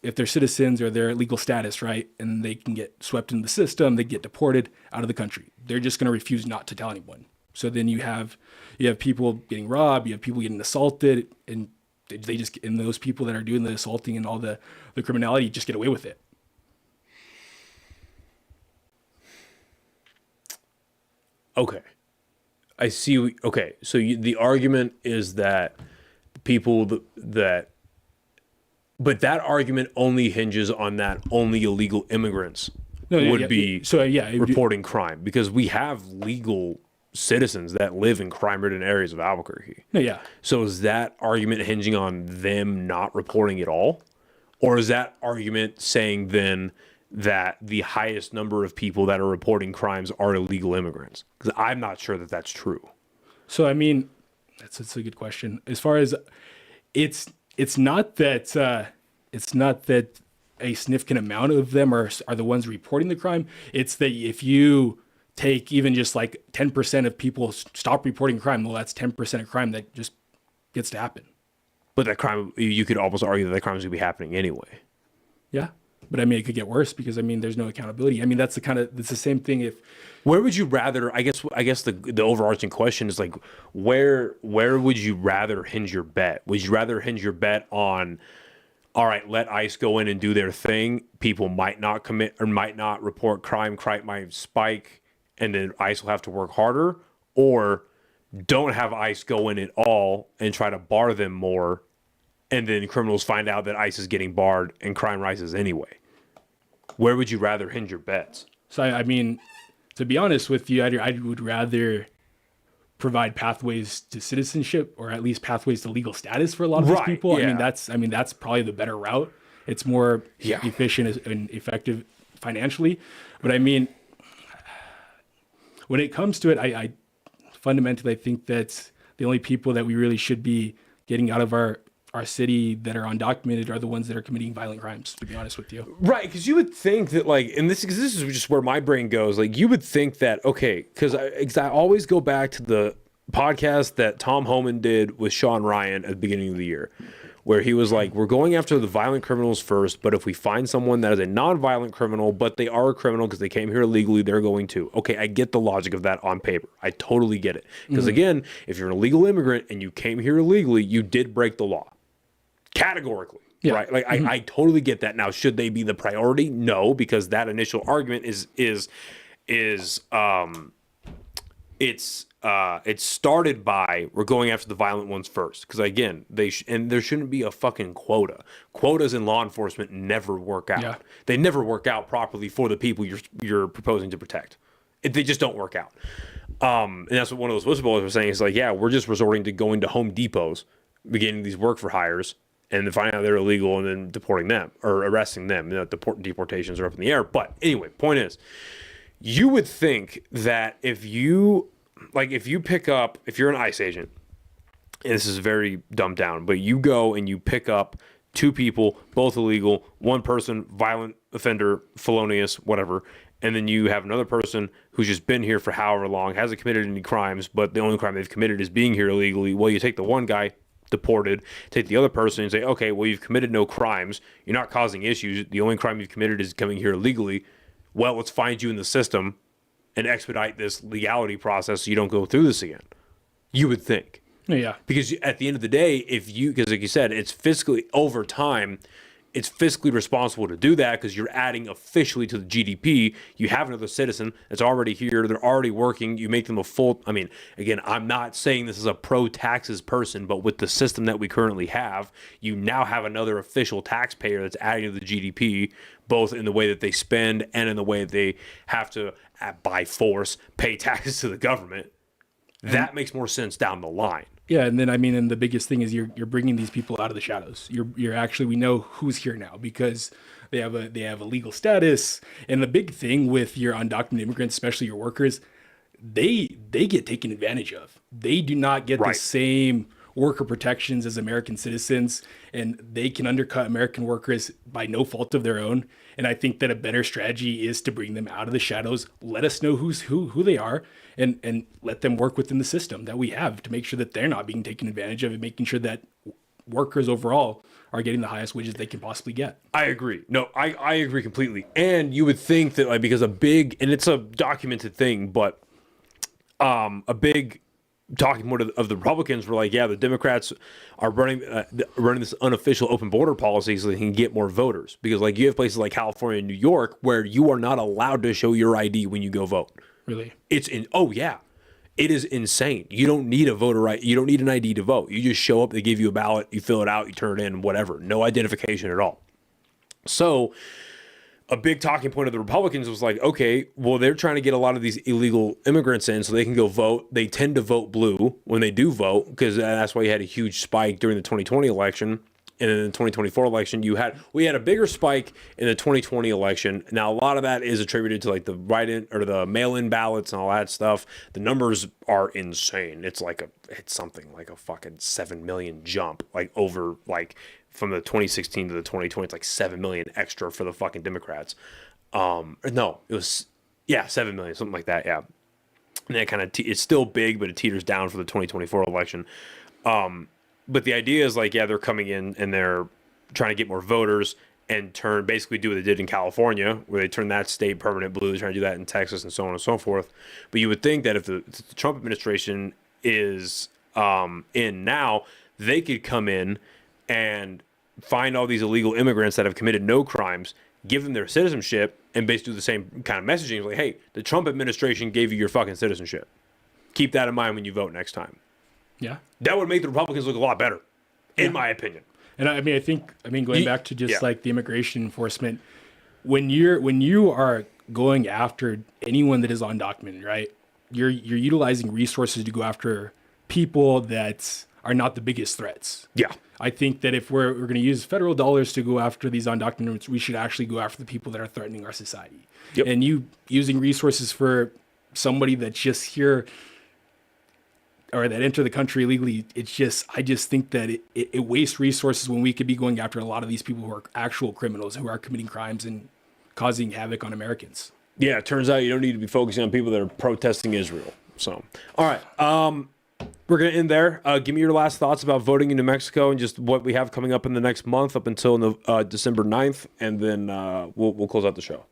if they're citizens or their legal status, right? And they can get swept into the system, they get deported out of the country. They're just going to refuse not to tell anyone. So then you have people getting robbed, you have people getting assaulted, and and those people that are doing the assaulting and all the criminality just get away with it. Okay. I see. Okay. So the argument is that but that argument only hinges on that only illegal immigrants would be reporting crime, because we have legal citizens that live in crime-ridden areas of Albuquerque. Yeah. So is that argument hinging on them not reporting at all? Or is that argument saying then that the highest number of people that are reporting crimes are illegal immigrants? Because I'm not sure that that's true. So, I mean, that's a good question. As far as it's not that a significant amount of them are the ones reporting the crime. It's that if you take even just like 10% of people stop reporting crime, well, that's 10% of crime that just gets to happen. But that crime, you could almost argue that crime is going to be happening anyway. Yeah. But I mean, it could get worse because I mean, there's no accountability. I mean, it's the same thing. Where would you rather, I guess the overarching question is like, where would you rather hinge your bet? Would you rather hinge your bet on, all right, let ICE go in and do their thing. People might not commit or might not report crime might spike, and then ICE will have to work harder, or don't have ICE go in at all and try to bar them more, and then criminals find out that ICE is getting barred and crime rises anyway. Where would you rather hinge your bets? So, I mean, to be honest with you, I would rather provide pathways to citizenship, or at least pathways to legal status for a lot of these people. Yeah. I mean, that's probably the better route. It's more efficient and effective financially. But I mean, when it comes to it, I fundamentally think that The only people that we really should be getting out of our city that are undocumented are the ones that are committing violent crimes, to be honest with you. Right, because you would think that, like, and this is just where my brain goes. Like, you would think that, okay, because I always go back to the podcast that Tom Homan did with Sean Ryan at the beginning of the year, where he was like, we're going after the violent criminals first, but if we find someone that is a non-violent criminal, but they are a criminal because they came here illegally, they're going to. Okay, I get the logic of that on paper. I totally get it. Because again, if you're an illegal immigrant and you came here illegally, you did break the law. Categorically. Yeah. Right. Like I totally get that. Now, should they be the priority? No, because that initial argument it's started by we're going after the violent ones first. Because again, and there shouldn't be a fucking quota. Quotas in law enforcement never work out. Yeah. They never work out properly for the people you're proposing to protect. They just don't work out. And that's what one of those whistleblowers was saying. Is like, yeah, we're just resorting to going to Home Depots, beginning these work for hires, and then finding out they're illegal and then deporting them or arresting them. You know, deportations are up in the air. But anyway, point is, you would think that if you're an ICE agent, and this is very dumbed down, but you go and you pick up two people, both illegal, one person, violent offender, felonious, whatever, and then you have another person who's just been here for however long, hasn't committed any crimes, but the only crime they've committed is being here illegally. Well, you take the one guy, deported, take the other person and say, okay, well, you've committed no crimes. You're not causing issues. The only crime you've committed is coming here illegally. Well, let's find you in the system and expedite this legality process so you don't go through this again. You would think. Yeah. Because at the end of the day, because like you said, it's fiscally, over time, it's fiscally responsible to do that because you're adding officially to the GDP. You have another citizen that's already here. They're already working. You make them a full, I mean, again, I'm not saying this is a pro-taxes person, but with the system that we currently have, you now have another official taxpayer that's adding to the GDP, both in the way that they spend and in the way that they have to, by force, pay taxes to the government. That makes more sense down the line. Yeah, and then and the biggest thing is you're bringing these people out of the shadows. You're actually, we know who's here now because they have a legal status. And the big thing with your undocumented immigrants, especially your workers, they get taken advantage of. They do not get the same worker protections as American citizens, and they can undercut American workers by no fault of their own. And I think that a better strategy is to bring them out of the shadows, let us know who they are, and let them work within the system that we have to make sure that they're not being taken advantage of and making sure that workers overall are getting the highest wages they can possibly get. I agree. No, I agree completely. And you would think that, like, because and it's a documented thing, but a big talking point of the Republicans were like, yeah, the Democrats are running this unofficial open border policy so they can get more voters. Because, like, you have places like California and New York where you are not allowed to show your ID when you go vote. Really? Oh yeah. It is insane. You don't need a voter right. You don't need an ID to vote. You just show up, they give you a ballot, you fill it out, you turn it in, whatever. No identification at all. So a big talking point of the Republicans was like, okay, well, they're trying to get a lot of these illegal immigrants in so they can go vote. They tend to vote blue when they do vote because that's why you had a huge spike during the 2020 election. And in the 2024 election, we had a bigger spike in the 2020 election. Now, a lot of that is attributed to like the write-in or the mail-in ballots and all that stuff. The numbers are insane. It's something like a fucking 7 million jump, like over like from the 2016 to the 2020. It's like 7 million extra for the fucking Democrats. No, it was 7 million, something like that. Yeah, and that kind of it's still big, but it teeters down for the 2024 election. But the idea is like, yeah, they're coming in and they're trying to get more voters and basically do what they did in California, where they turned that state permanent blue. They're trying to do that in Texas and so on and so forth. But you would think that if the Trump administration is in now, they could come in and find all these illegal immigrants that have committed no crimes, give them their citizenship, and basically do the same kind of messaging. Like, hey, the Trump administration gave you your fucking citizenship. Keep that in mind when you vote next time. Yeah. That would make the Republicans look a lot better, in my opinion. And I think going back to just like the immigration enforcement, when you are going after anyone that is undocumented, right? You're utilizing resources to go after people that are not the biggest threats. Yeah. I think that if we're going to use federal dollars to go after these undocumented, we should actually go after the people that are threatening our society. Yep. And you using resources for somebody that's just here, or that enter the country illegally. I just think that it wastes resources when we could be going after a lot of these people who are actual criminals who are committing crimes and causing havoc on Americans. Yeah, it turns out you don't need to be focusing on people that are protesting Israel. So, all right. We're going to end there. Give me your last thoughts about voting in New Mexico and just what we have coming up in the next month up until December 9th, and then we'll close out the show.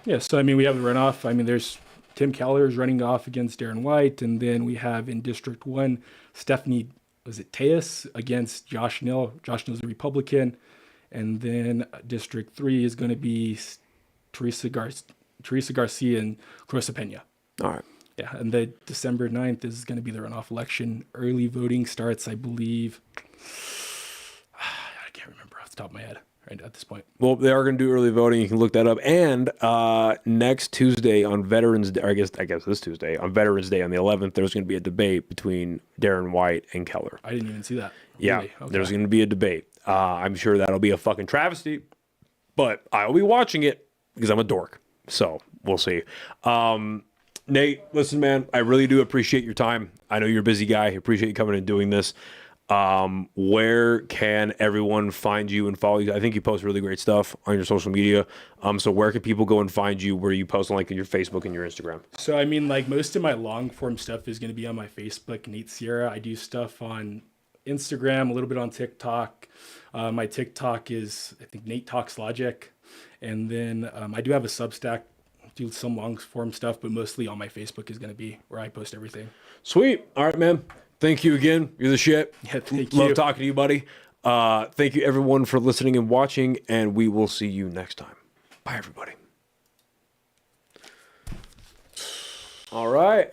Yeah, so, I mean, we have the runoff. I mean, there's Tim Keller is running off against Darren White, and then we have in District 1, Stephanie, Tejas against Josh Neal. Josh Neal's a Republican. And then District 3 is going to be Teresa Garcia and Clarissa Pena. All right. Yeah, and the December 9th is going to be the runoff election. Early voting starts, I believe. I can't remember off the top of my head right at this point. Well, they are going to do early voting. You can look that up. And next Tuesday on Veterans Day, or I guess this Tuesday, on Veterans Day on the 11th, there's going to be a debate between Darren White and Keller. I didn't even see that. Yeah, really? Okay. There's going to be a debate. I'm sure that'll be a fucking travesty, but I'll be watching it because I'm a dork. So we'll see. Nate, listen, man, I really do appreciate your time. I know you're a busy guy. I appreciate you coming and doing this. Where can everyone find you and follow you? I think you post really great stuff on your social media. So where can people go and find you? Where you post on like your Facebook and your Instagram? So, I mean, like most of my long form stuff is going to be on my Facebook, Nate Sierra. I do stuff on Instagram, a little bit on TikTok. My TikTok is, I think, Nate Talks Logic. And then I do have a Substack, do some long form stuff, but mostly on my Facebook is going to be where I post everything. Sweet. All right, man. Thank you again. You're the shit. Yeah, thank Love you. talking to you, buddy. Thank you, everyone, for listening and watching, and we will see you next time. Bye, everybody. All right.